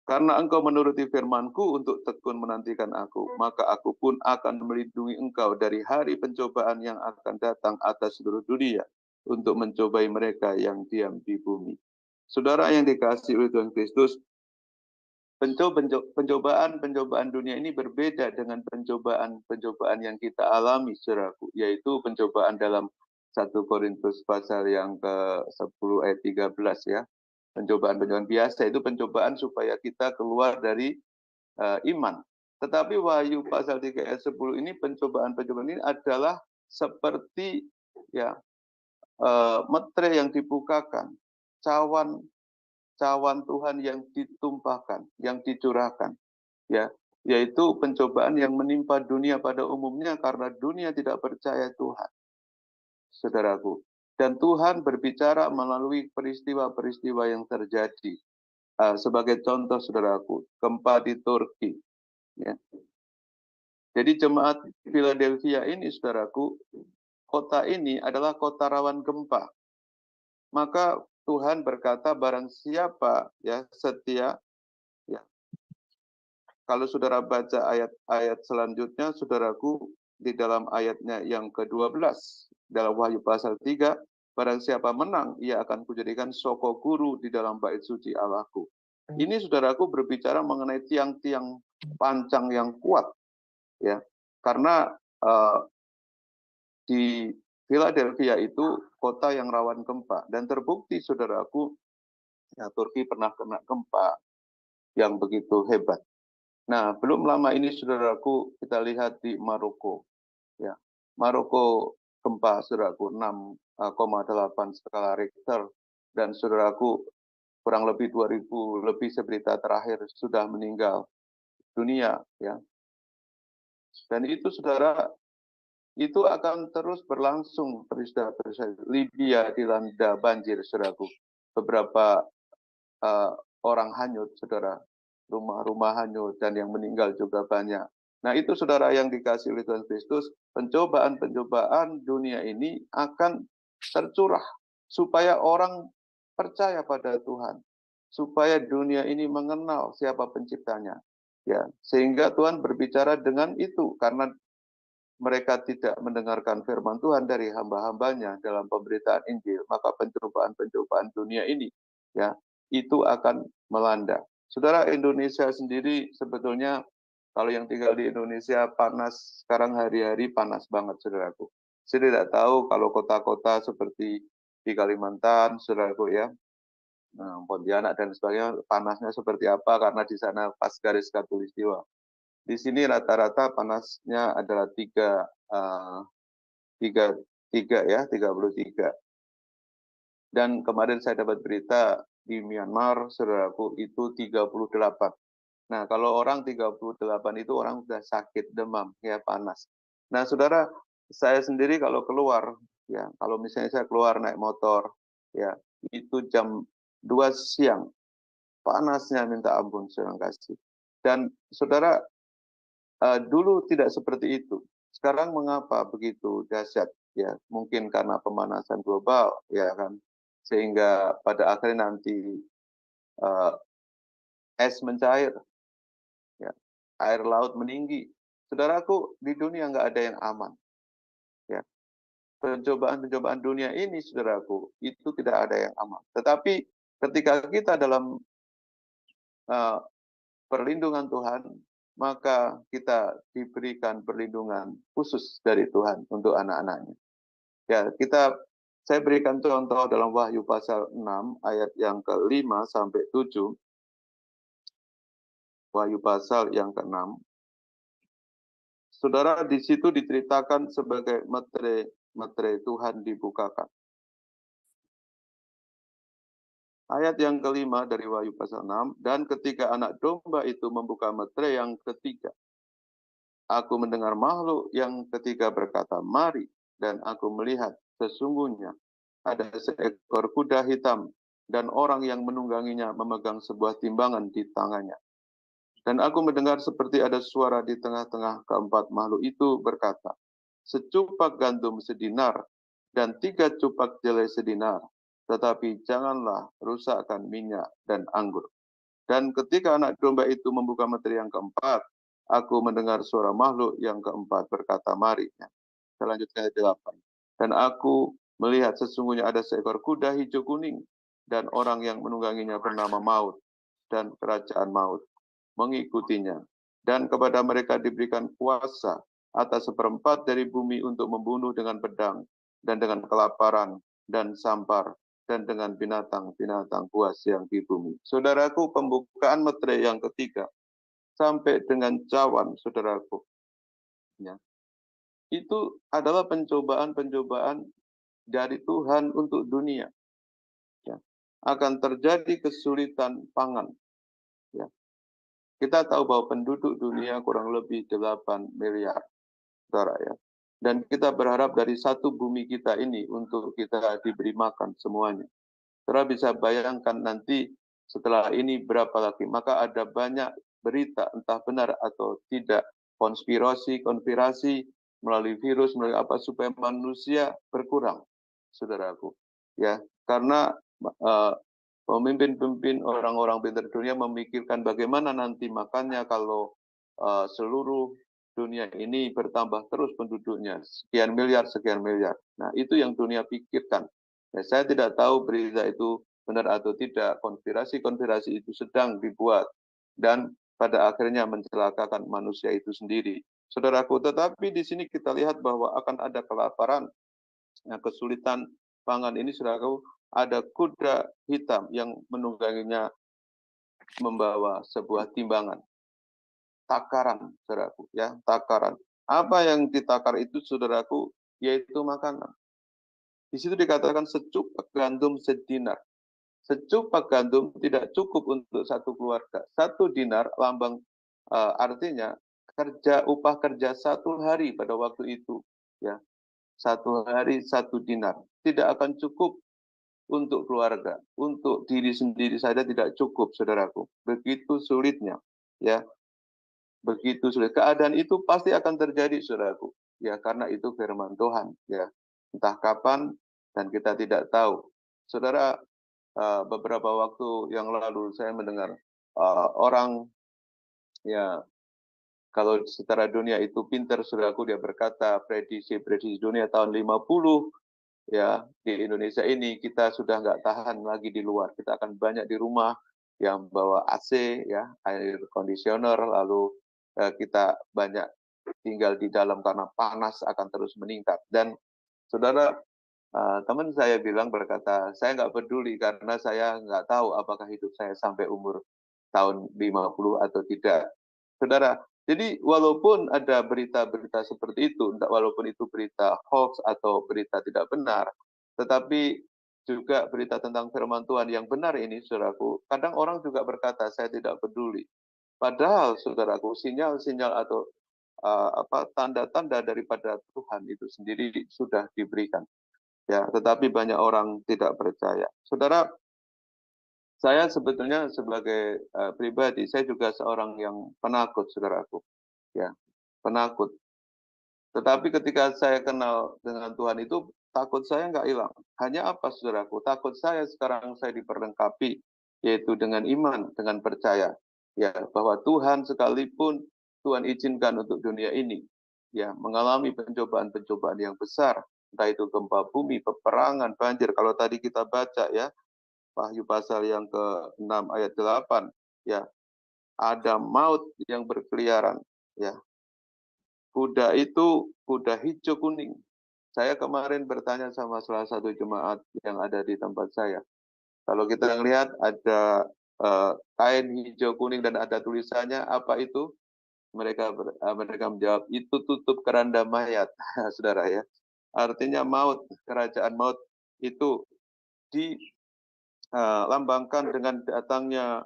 Speaker 5: Karena engkau menuruti firman-Ku untuk tekun menantikan Aku, maka Aku pun akan melindungi engkau dari hari pencobaan yang akan datang atas seluruh dunia untuk mencobai mereka yang diam di bumi. Saudara yang dikasihi oleh Tuhan Kristus, pencobaan dunia ini berbeda dengan pencobaan yang kita alami, saudaraku, yaitu pencobaan dalam 1 Korintus pasal yang ke-10 ayat 13 ya. Pencobaan biasa itu pencobaan supaya kita keluar dari iman. Tetapi Wahyu pasal 3 ayat 10 ini pencobaan ini adalah seperti ya metre yang dibukakan, cawan Tuhan yang ditumpahkan, yang dicurahkan, ya, yaitu pencobaan yang menimpa dunia pada umumnya karena dunia tidak percaya Tuhan, saudaraku. Dan Tuhan berbicara melalui peristiwa-peristiwa yang terjadi. Sebagai contoh, saudaraku, gempa di Turki. Ya. Jadi jemaat Philadelphia ini, saudaraku, kota ini adalah kota rawan gempa. Maka Tuhan berkata, barang siapa ya setia, ya. Kalau saudara baca ayat-ayat selanjutnya, saudaraku, di dalam ayatnya yang ke-12, dalam Wahyu pasal 3, barang siapa menang, ia akan kujadikan soko guru di dalam bait suci Allahku. Ini, saudaraku, berbicara mengenai tiang-tiang pancang yang kuat, ya, karena di Philadelphia itu kota yang rawan gempa, dan terbukti, saudaraku, ya, Turki pernah kena gempa yang begitu hebat. Nah, belum lama ini, saudaraku, kita lihat di Maroko, ya, Maroko gempa, saudaraku, 6,8 skala Richter, dan saudaraku, kurang lebih 2.000 lebih seberita terakhir sudah meninggal dunia, ya. Dan itu, saudara, itu akan terus berlangsung peristiwa. Libya dilanda banjir, saudaraku. Beberapa orang hanyut, saudara. Rumah-rumah hanyut dan yang meninggal juga banyak. Nah, itu, saudara yang dikasihi oleh Tuhan Kristus, pencobaan-pencobaan dunia ini akan tercurah supaya orang percaya pada Tuhan, supaya dunia ini mengenal siapa penciptanya. Ya, sehingga Tuhan berbicara dengan itu karena mereka tidak mendengarkan firman Tuhan dari hamba-hambanya dalam pemberitaan Injil, maka pencobaan-pencobaan dunia ini ya itu akan melanda. Saudara, Indonesia sendiri sebetulnya kalau yang tinggal di Indonesia panas, sekarang hari-hari panas banget, saudaraku. Saya tidak tahu kalau kota-kota seperti di Kalimantan, saudaraku ya, Pontianak dan sebagainya panasnya seperti apa karena di sana pas garis khatulistiwa. Di sini rata-rata panasnya adalah 33 ya, 33. Dan kemarin saya dapat berita di Myanmar, saudaraku, itu 38. Nah, kalau orang 38 itu orang sudah sakit, demam, ya panas. Nah, saudara, saya sendiri kalau keluar, ya, kalau misalnya saya keluar naik motor, ya, itu jam 2 siang, panasnya minta ampun, saudara kasih. Dan saudara, dulu tidak seperti itu. Sekarang mengapa begitu dahsyat? Ya, mungkin karena pemanasan global, ya kan, sehingga pada akhirnya nanti es mencair, ya, air laut meninggi. Saudaraku, di dunia nggak ada yang aman. Ya, pencobaan-pencobaan dunia ini, saudaraku, itu tidak ada yang aman. Tetapi ketika kita dalam perlindungan Tuhan, maka kita diberikan perlindungan khusus dari Tuhan untuk anak-anaknya. Ya, saya berikan contoh dalam Wahyu pasal 6 ayat yang ke-5 sampai 7. Wahyu pasal yang ke-6. Saudara, di situ diceritakan sebagai metere Tuhan dibukakan. Ayat yang ke-5 dari Wahyu pasal 6, dan ketika anak domba itu membuka metere yang ketiga, aku mendengar makhluk yang ketiga berkata, mari, dan aku melihat sesungguhnya ada seekor kuda hitam, dan orang yang menungganginya memegang sebuah timbangan di tangannya. Dan aku mendengar seperti ada suara di tengah-tengah keempat makhluk itu berkata, secupak gandum sedinar, dan 3 cupak jelai sedinar, tetapi janganlah rusakkan minyak dan anggur. Dan ketika anak domba itu membuka metere yang keempat, aku mendengar suara makhluk yang keempat berkata, mari. Selanjutnya 8. Dan aku melihat sesungguhnya ada seekor kuda hijau kuning, dan orang yang menungganginya bernama Maut, dan kerajaan Maut mengikutinya. Dan kepada mereka diberikan kuasa atas 1/4 dari bumi untuk membunuh dengan pedang, dan dengan kelaparan, dan sampar, dan dengan binatang-binatang buas yang di bumi. Saudaraku, pembukaan metere yang ketiga, sampai dengan cawan, saudaraku, ya, itu adalah pencobaan-pencobaan dari Tuhan untuk dunia. Ya. Akan terjadi kesulitan pangan. Ya. Kita tahu bahwa penduduk dunia kurang lebih 8 miliar, saudara, ya. Dan kita berharap dari satu bumi kita ini untuk kita diberi makan semuanya. Saudara bisa bayangkan nanti setelah ini berapa lagi. Maka ada banyak berita, entah benar atau tidak, konspirasi melalui virus, melalui apa, supaya manusia berkurang, saudaraku. Ya, karena pemimpin-pemimpin orang-orang pintar dunia memikirkan bagaimana nanti makannya kalau seluruh dunia ini bertambah terus penduduknya, sekian miliar. Nah, itu yang dunia pikirkan. Ya, saya tidak tahu berita itu benar atau tidak, konspirasi itu sedang dibuat, dan pada akhirnya mencelakakan manusia itu sendiri. Saudaraku, tetapi di sini kita lihat bahwa akan ada kelaparan, kesulitan pangan ini, saudaraku, ada kuda hitam yang menungganginya membawa sebuah timbangan. Takaran, saudaraku, ya, takaran. Apa yang ditakar itu, saudaraku, yaitu makanan. Di situ dikatakan secupak gandum sedinar. Secupak gandum tidak cukup untuk satu keluarga. 1 dinar lambang artinya upah kerja 1 hari pada waktu itu, ya. 1 hari 1 dinar. Tidak akan cukup untuk keluarga, untuk diri sendiri saja tidak cukup, saudaraku. Begitu sulitnya, ya. Begitu sulit. Keadaan itu pasti akan terjadi, saudaraku. Ya, karena itu firman Tuhan, ya. Entah kapan dan kita tidak tahu. Saudara, beberapa waktu yang lalu saya mendengar orang, ya, kalau secara dunia itu pintar, saudaraku, dia berkata prediksi dunia tahun 50, ya, di Indonesia ini kita sudah nggak tahan lagi di luar. Kita akan banyak di rumah yang bawa AC, ya, air conditioner, lalu kita banyak tinggal di dalam karena panas akan terus meningkat. Dan saudara, teman saya berkata, saya nggak peduli karena saya nggak tahu apakah hidup saya sampai umur tahun 50 atau tidak. Saudara, jadi walaupun ada berita-berita seperti itu, walaupun itu berita hoax atau berita tidak benar, tetapi juga berita tentang firman Tuhan yang benar ini, saudaraku, kadang orang juga berkata, saya tidak peduli. Padahal, saudaraku, sinyal-sinyal atau tanda-tanda daripada Tuhan itu sendiri sudah diberikan. Ya, tetapi banyak orang tidak percaya. Saudara, saya sebetulnya sebagai pribadi, saya juga seorang yang penakut, saudaraku. Ya, penakut. Tetapi ketika saya kenal dengan Tuhan itu, takut saya nggak hilang. Hanya apa, saudaraku? Takut saya sekarang saya diperlengkapi, yaitu dengan iman, dengan percaya. Ya, bahwa Tuhan sekalipun Tuhan izinkan untuk dunia ini, ya, mengalami pencobaan-pencobaan yang besar, entah itu gempa bumi, peperangan, banjir. Kalau tadi kita baca ya, Wahyu pasal yang ke-6 ayat 8, ya, ada maut yang berkeliaran, ya. Kuda itu kuda hijau kuning. Saya kemarin bertanya sama salah satu jemaat yang ada di tempat saya. Kalau kita lihat ada kain hijau kuning dan ada tulisannya apa itu? Mereka menjawab itu tutup keranda mayat, saudara ya. Artinya maut, kerajaan maut itu dilambangkan dengan datangnya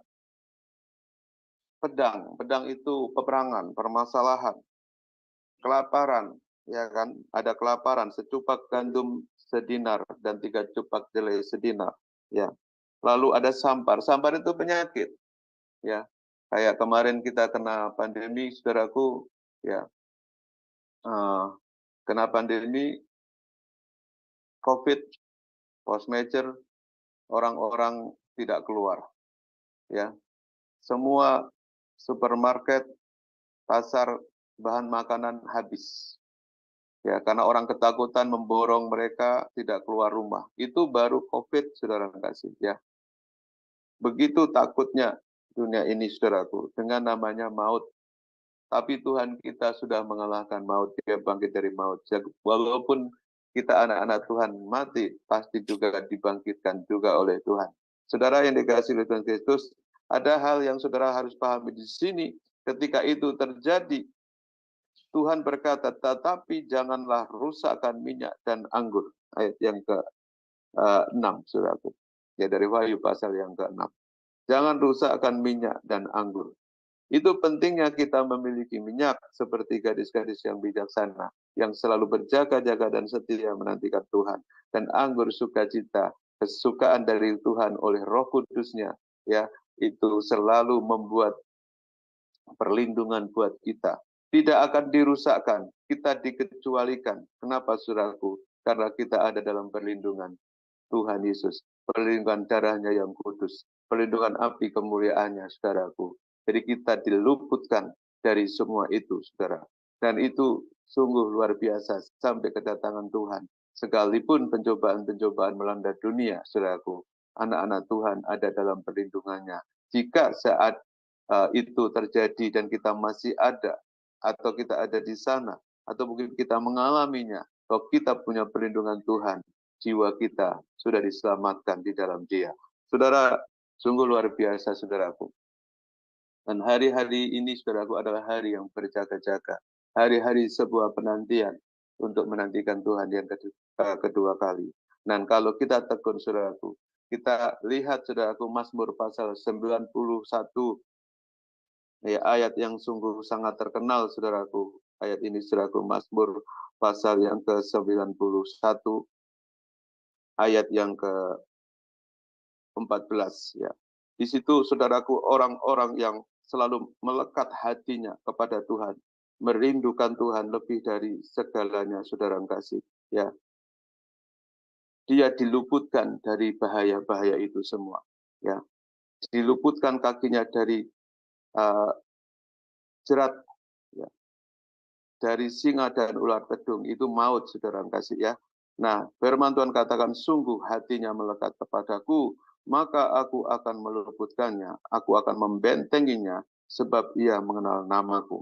Speaker 5: pedang. Pedang itu peperangan, permasalahan, kelaparan, ya kan? Ada kelaparan, secupak gandum sedinar dan 3 cupak jelai sedinar, ya. Lalu ada sampar. Sampar itu penyakit, ya. Kayak kemarin kita kena pandemi, saudaraku, ya. Kena pandemi COVID, post major, orang-orang tidak keluar, ya. Semua supermarket, pasar bahan makanan habis. Ya, karena orang ketakutan memborong mereka tidak keluar rumah. Itu baru COVID, saudara kasih. Ya, begitu takutnya dunia ini, saudaraku, dengan namanya maut. Tapi Tuhan kita sudah mengalahkan maut, dia bangkit dari maut. Walaupun kita anak-anak Tuhan mati, pasti juga dibangkitkan juga oleh Tuhan. Saudara yang dikasihi oleh Tuhan Kristus, ada hal yang saudara harus pahami di sini. Ketika itu terjadi, Tuhan berkata, tetapi janganlah rusakkan minyak dan anggur. Ayat yang ke-6, saudaraku. Ya, dari Wahyu pasal yang ke-6. Jangan rusakkan minyak dan anggur. Itu pentingnya kita memiliki minyak seperti gadis-gadis yang bijaksana, yang selalu berjaga-jaga dan setia menantikan Tuhan. Dan anggur sukacita, kesukaan dari Tuhan oleh Roh Kudus-Nya, ya, itu selalu membuat perlindungan buat kita. Tidak akan dirusakkan, kita dikecualikan. Kenapa, saudaraku? Karena kita ada dalam perlindungan Tuhan Yesus. Perlindungan darahnya yang kudus. Perlindungan api kemuliaannya, saudaraku. Jadi kita diluputkan dari semua itu, saudara. Dan itu sungguh luar biasa sampai kedatangan Tuhan. Sekalipun pencobaan-pencobaan melanda dunia, saudaraku. Anak-anak Tuhan ada dalam perlindungannya. Jika saat itu terjadi dan kita masih ada, atau kita ada di sana, atau mungkin kita mengalaminya, kalau kita punya perlindungan Tuhan, jiwa kita sudah diselamatkan di dalam Dia. Saudara, sungguh luar biasa, saudaraku. Dan hari-hari ini, saudaraku, adalah hari yang berjaga-jaga. Hari-hari sebuah penantian untuk menantikan Tuhan yang kedua kali. Dan kalau kita tekun, saudaraku, kita lihat, saudaraku, Mazmur pasal 91, ya, ayat yang sungguh sangat terkenal, saudaraku. Ayat ini, saudaraku, Mazmur pasal yang ke-91, ayat yang ke-14. Ya. Di situ, saudaraku, orang-orang yang selalu melekat hatinya kepada Tuhan, merindukan Tuhan lebih dari segalanya, saudara kasih. Ya. Dia diluputkan dari bahaya-bahaya itu semua. Ya. Diluputkan kakinya dari jerat, ya, dari singa dan ular kedung, itu maut, saudara kasih ya. Nah, firman Tuhan katakan, sungguh hatinya melekat kepadaku, maka aku akan meluputkannya, aku akan membentenginya, sebab ia mengenal namaku.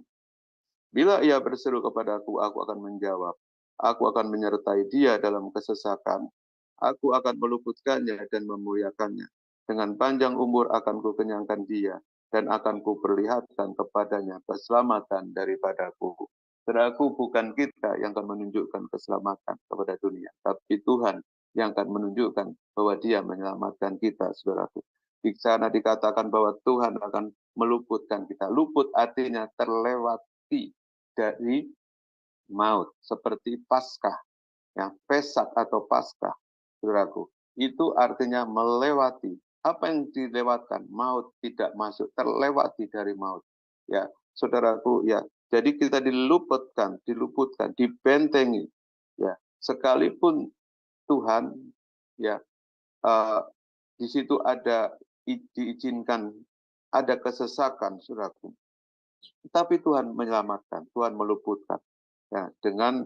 Speaker 5: Bila ia berseru kepadaku, aku akan menjawab. Aku akan menyertai dia dalam kesesakan. Aku akan meluputkannya dan memuliakannya. Dengan panjang umur akan kukenyangkan dia, dan akan kuperlihatkan kepadanya keselamatan daripadaku. Saudaraku, bukan kita yang akan menunjukkan keselamatan kepada dunia, tapi Tuhan yang akan menunjukkan bahwa Dia menyelamatkan kita, saudaraku. Di sana dikatakan bahwa Tuhan akan meluputkan kita. Luput artinya terlewati dari maut, seperti Paskah, yang Pesak atau Paskah, saudaraku. Itu artinya melewati. Apa yang dilewatkan? Maut tidak masuk, terlewati dari maut. Ya, saudaraku, ya. Jadi kita diluputkan, dibentengi. Ya, sekalipun Tuhan, ya, di situ ada diizinkan ada kesesakan, saudaraku. Tapi Tuhan menyelamatkan, Tuhan meluputkan. Ya, dengan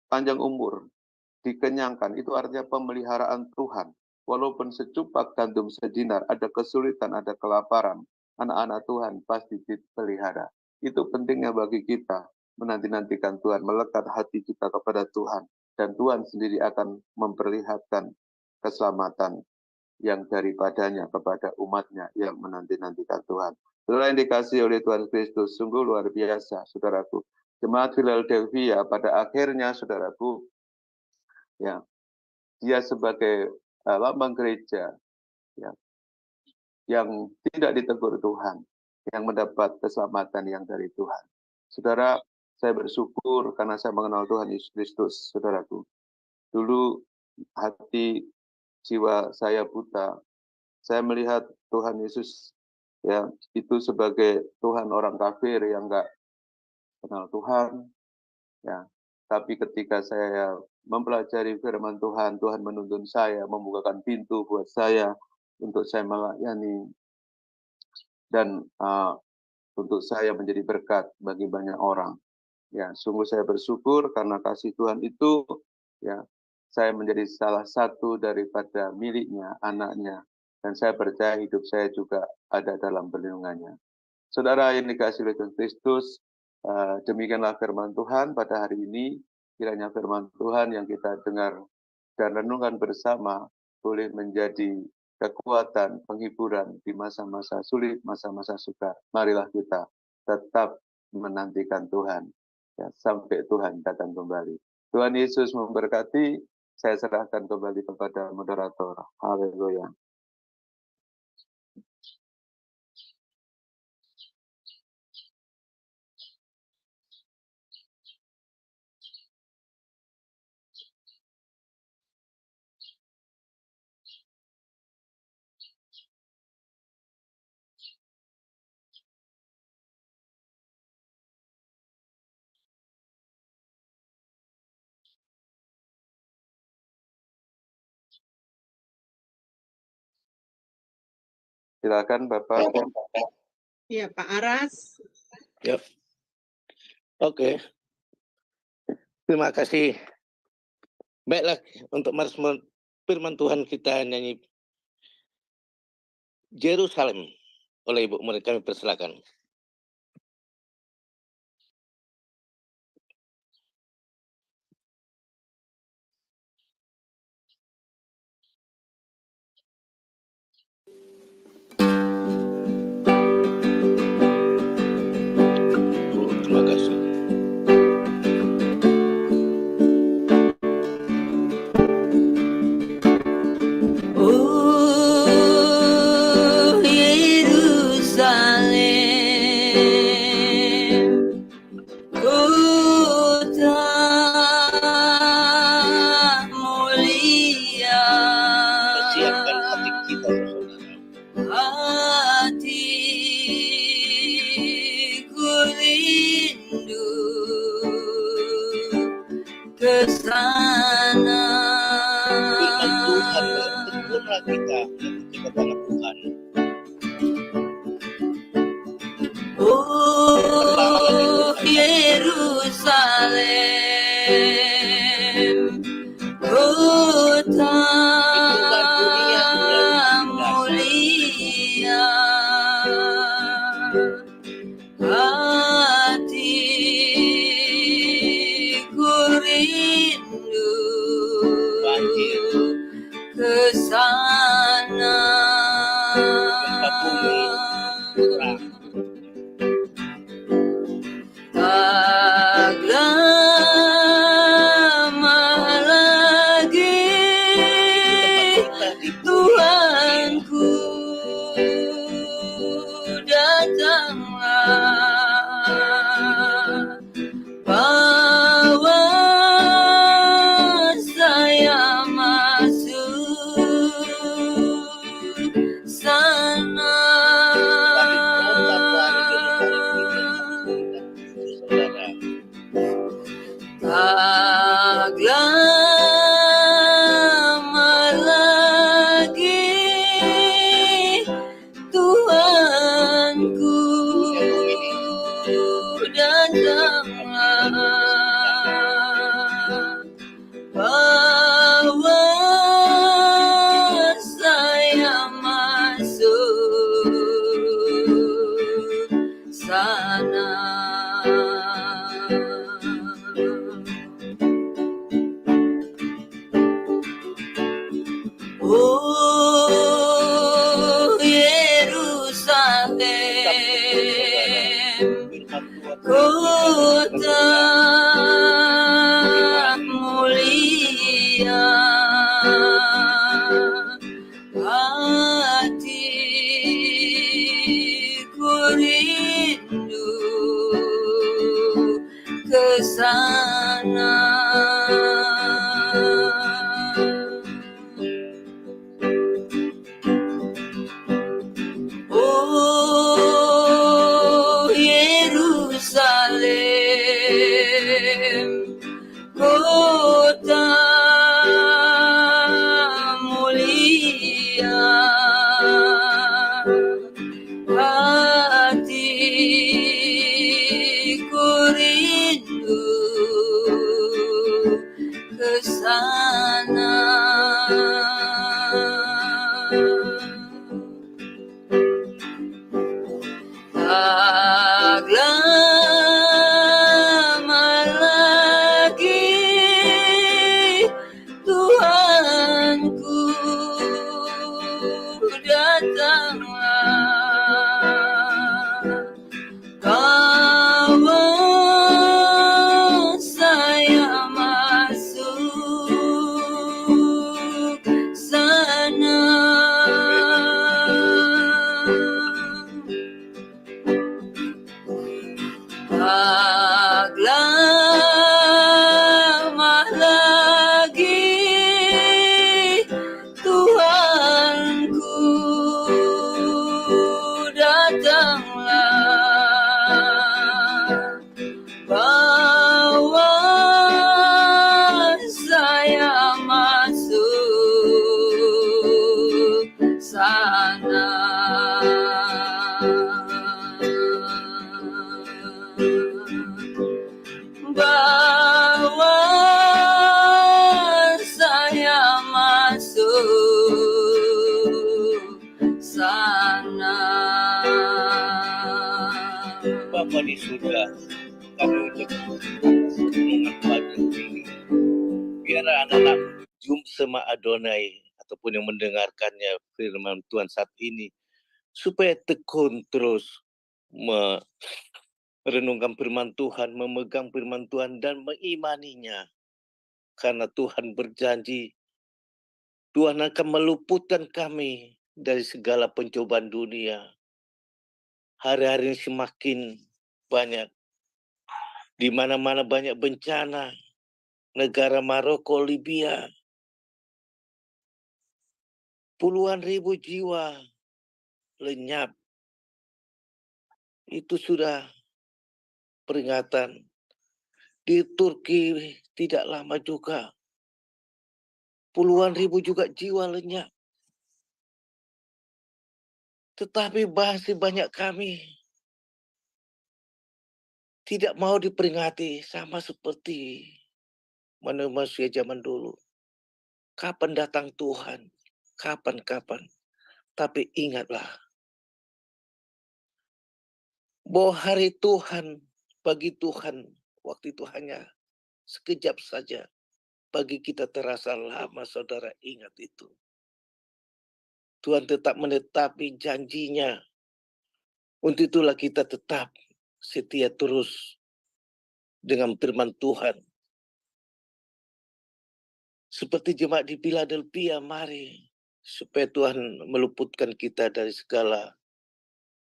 Speaker 5: panjang umur, dikenyangkan, itu artinya pemeliharaan Tuhan. Walaupun secupak gandum sedinar, ada kesulitan, ada kelaparan, anak-anak Tuhan pasti dipelihara. Itu pentingnya bagi kita, menanti-nantikan Tuhan, melekat hati kita kepada Tuhan. Dan Tuhan sendiri akan memperlihatkan keselamatan yang daripadanya kepada umatnya yang menanti-nantikan Tuhan. Saudara yang dikasihi oleh Tuhan Kristus, sungguh luar biasa, saudaraku. Jemaat Philadelphia pada akhirnya, saudaraku, ya, dia sebagai lambang gereja, ya, yang tidak ditegur Tuhan, yang mendapat keselamatan yang dari Tuhan. Saudara, saya bersyukur karena saya mengenal Tuhan Yesus Kristus, saudaraku. Dulu hati jiwa saya buta, saya melihat Tuhan Yesus, ya, itu sebagai Tuhan orang kafir yang enggak kenal Tuhan, ya. Tapi ketika saya mempelajari firman Tuhan, Tuhan menuntun saya, membukakan pintu buat saya untuk saya melayani dan untuk saya menjadi berkat bagi banyak orang. Ya, sungguh saya bersyukur karena kasih Tuhan itu, ya, saya menjadi salah satu daripada miliknya, anaknya, dan saya percaya hidup saya juga ada dalam perlindungannya. Saudara yang dikasihi oleh Tuhan Kristus, demikianlah firman Tuhan pada hari ini. Kiranya firman Tuhan yang kita dengar dan renungkan bersama boleh menjadi kekuatan, penghiburan di masa-masa sulit, masa-masa sukar. Marilah kita tetap menantikan Tuhan, ya, sampai Tuhan datang kembali. Tuhan Yesus memberkati. Saya serahkan kembali kepada moderator. Haleluya. Silakan Bapak.
Speaker 2: Ya, Pak Aras.
Speaker 3: Yep. Oke. Terima kasih. Baiklah, untuk firman Tuhan kita nyanyi Yerusalem oleh Ibu Murid, kami persilakan. Terima kasih.
Speaker 4: Oh Yerusalem, kota mulia,
Speaker 3: Siapkan hati kita,
Speaker 4: hatiku rindu ke sana.
Speaker 3: Firman Tuhan kita kepada Tuhan.
Speaker 4: Oh Yerusalem, kota mulia, hatiku rindu ke sana. Tak lama lagi lama lagi Tuhanku datanglah, bawa saya masuk sana. Oh Yerusalem, kota mulia, hatiku rindu ke sana. Oh Yerusalem, kota mulia, hatiku rindu ke sana. Tak lama lagi Tuhanku datanglah, bawa saya masuk sana. Tak lama lagi Tuhanku datanglah, bawa saya masuk sana. Bawa saya masuk sana.
Speaker 3: Bapa di surga, kami ucapkan renungan pagi ini. Biar anak-anak Jum Sema Adonai ataupun yang mendengarkannya firman Tuhan saat ini, supaya tekun terus merenungkan firman Tuhan, memegang firman Tuhan dan mengimaninya. Karena Tuhan berjanji, Tuhan akan meluputkan kami dari segala pencobaan dunia. Hari-hari ini semakin banyak, di mana-mana banyak bencana. Negara Maroko, Libya, puluhan ribu jiwa lenyap. Itu sudah peringatan. Di Turki tidak lama juga, puluhan ribu juga jiwa lenyap. Tetapi masih banyak kami tidak mau diperingati, sama seperti manusia zaman dulu. Kapan datang Tuhan? Kapan-kapan. Tapi ingatlah bahwa hari Tuhan, bagi Tuhan, waktu itu hanya sekejap saja. Bagi kita terasa lama, saudara, ingat itu. Tuhan tetap menetapi janjinya. Untuk itulah kita tetap setia terus dengan firman Tuhan. Seperti jemaat di Philadelphia, mari supaya Tuhan meluputkan kita dari segala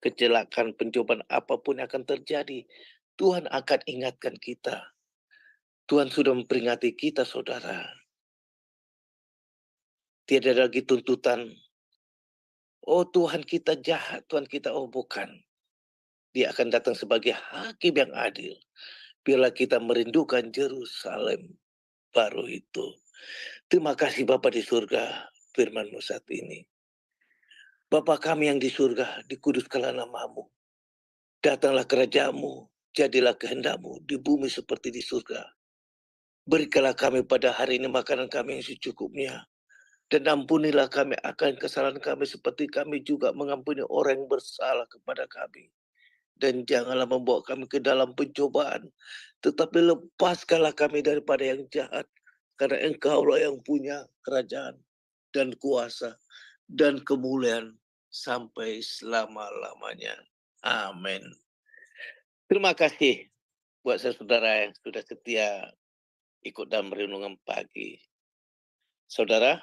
Speaker 3: kecelakaan, pencobaan apapun yang akan terjadi. Tuhan akan ingatkan kita. Tuhan sudah memperingati kita, saudara. Tidak ada lagi tuntutan, oh Tuhan kita jahat, Tuhan kita, oh bukan. Dia akan datang sebagai hakim yang adil. Biarlah kita merindukan Yerusalem. baru itu. Terima kasih Bapa di surga, firman-Mu saat ini. Bapa kami yang di surga, dikuduskanlah nama-Mu. Datanglah kerajaan-Mu, jadilah kehendak-Mu di bumi seperti di surga. Berikanlah kami pada hari ini makanan kami yang secukupnya. Dan ampunilah kami akan kesalahan kami seperti kami juga mengampuni orang yang bersalah kepada kami. Dan janganlah membawa kami ke dalam pencobaan, tetapi lepaskanlah kami daripada yang jahat. Karena Engkaulah yang punya kerajaan dan kuasa dan kemuliaan sampai selama-lamanya. Amin. Terima kasih buat saudara yang sudah setia ikut dalam renungan pagi. Saudara,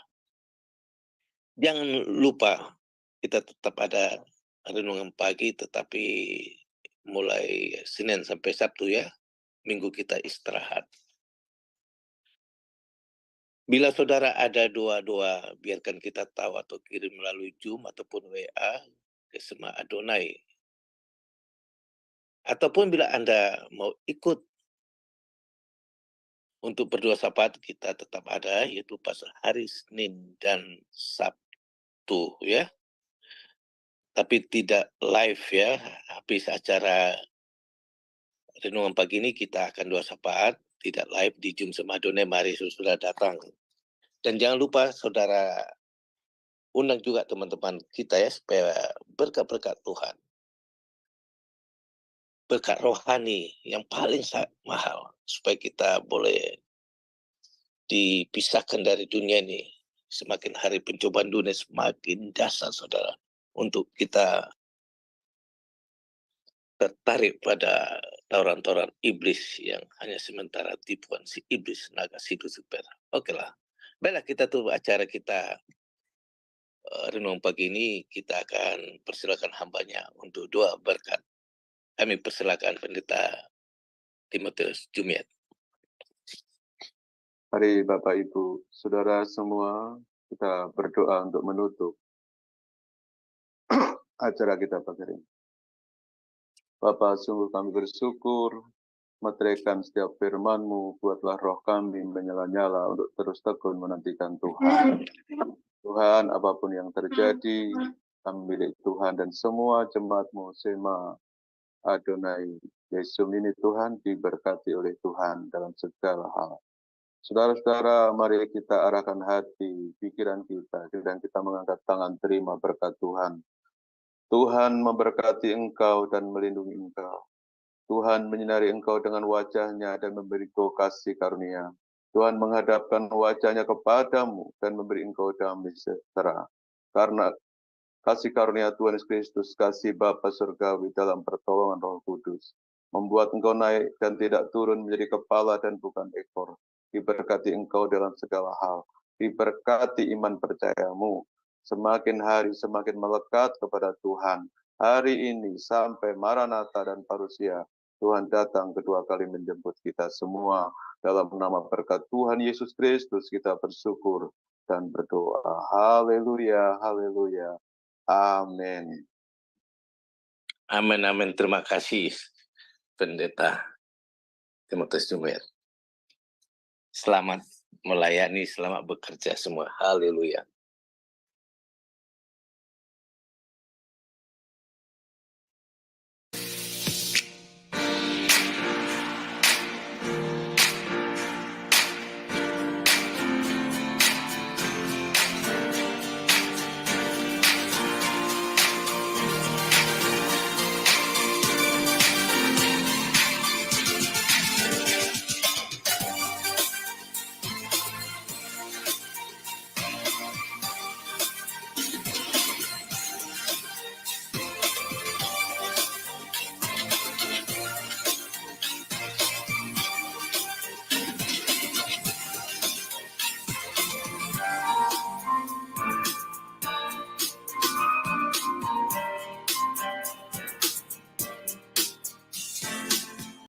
Speaker 3: jangan lupa kita tetap ada renungan pagi, tetapi mulai Senin sampai Sabtu ya, Minggu kita istirahat. Bila saudara ada doa-doa, biarkan kita tahu atau kirim melalui Zoom ataupun WA ke Sema Adonai. Ataupun bila Anda mau ikut untuk berdoa syafaat, kita tetap ada, yaitu pas hari Senin dan Sabtu ya. Tapi tidak live ya, habis acara renungan pagi ini kita akan doa syafaat, tidak live di Zoom Sema Adonai, mari sudah datang. Dan jangan lupa saudara undang juga teman-teman kita ya, supaya berkat-berkat Tuhan, berkat rohani yang paling mahal, supaya kita boleh dipisahkan dari dunia ini. Semakin hari pencobaan dunia semakin dasar saudara, untuk kita tertarik pada tawaran-tawaran iblis yang hanya sementara, tipuan si iblis, naga si Lucifer. Oke lah, baiklah, kita tuh acara kita renungan pagi ini, kita akan persilakan hambanya untuk doa berkat. Kami persilakan Pendeta Timotius Jumiat.
Speaker 5: Mari Bapak Ibu, Saudara semua, kita berdoa untuk menutup acara kita pagi hari ini. Bapa, sungguh kami bersyukur, meteraikan setiap firman-Mu, buatlah roh kami menyala-nyala untuk terus tekun menantikan Tuhan. Tuhan, apapun yang terjadi, kami milik Tuhan dan semua jemaat-Mu, Sema Adonai Yesus ini Tuhan, diberkati oleh Tuhan dalam segala hal. Saudara-saudara, mari kita arahkan hati, pikiran kita, dan kita mengangkat tangan terima berkat Tuhan. Tuhan memberkati engkau dan melindungi engkau. Tuhan menyinari engkau dengan wajah-Nya dan memberi engkau kasih karunia. Tuhan menghadapkan wajah-Nya kepadamu dan memberi engkau damai sejahtera. Karena kasih karunia Tuhan Yesus Kristus, kasih Bapa surgawi dalam pertolongan Roh Kudus, membuat engkau naik dan tidak turun menjadi kepala dan bukan ekor. Diberkati engkau dalam segala hal. Diberkati iman percayamu. Semakin hari semakin melekat kepada Tuhan. Hari ini sampai Maranatha dan Parusia, Tuhan datang kedua kali menjemput kita semua. Dalam nama berkat Tuhan Yesus Kristus kita bersyukur dan berdoa. Haleluya, haleluya. Amin.
Speaker 3: Amin, amin. Terima kasih Pendeta Timotius Jumiat. Selamat melayani, selamat bekerja semua. Haleluya.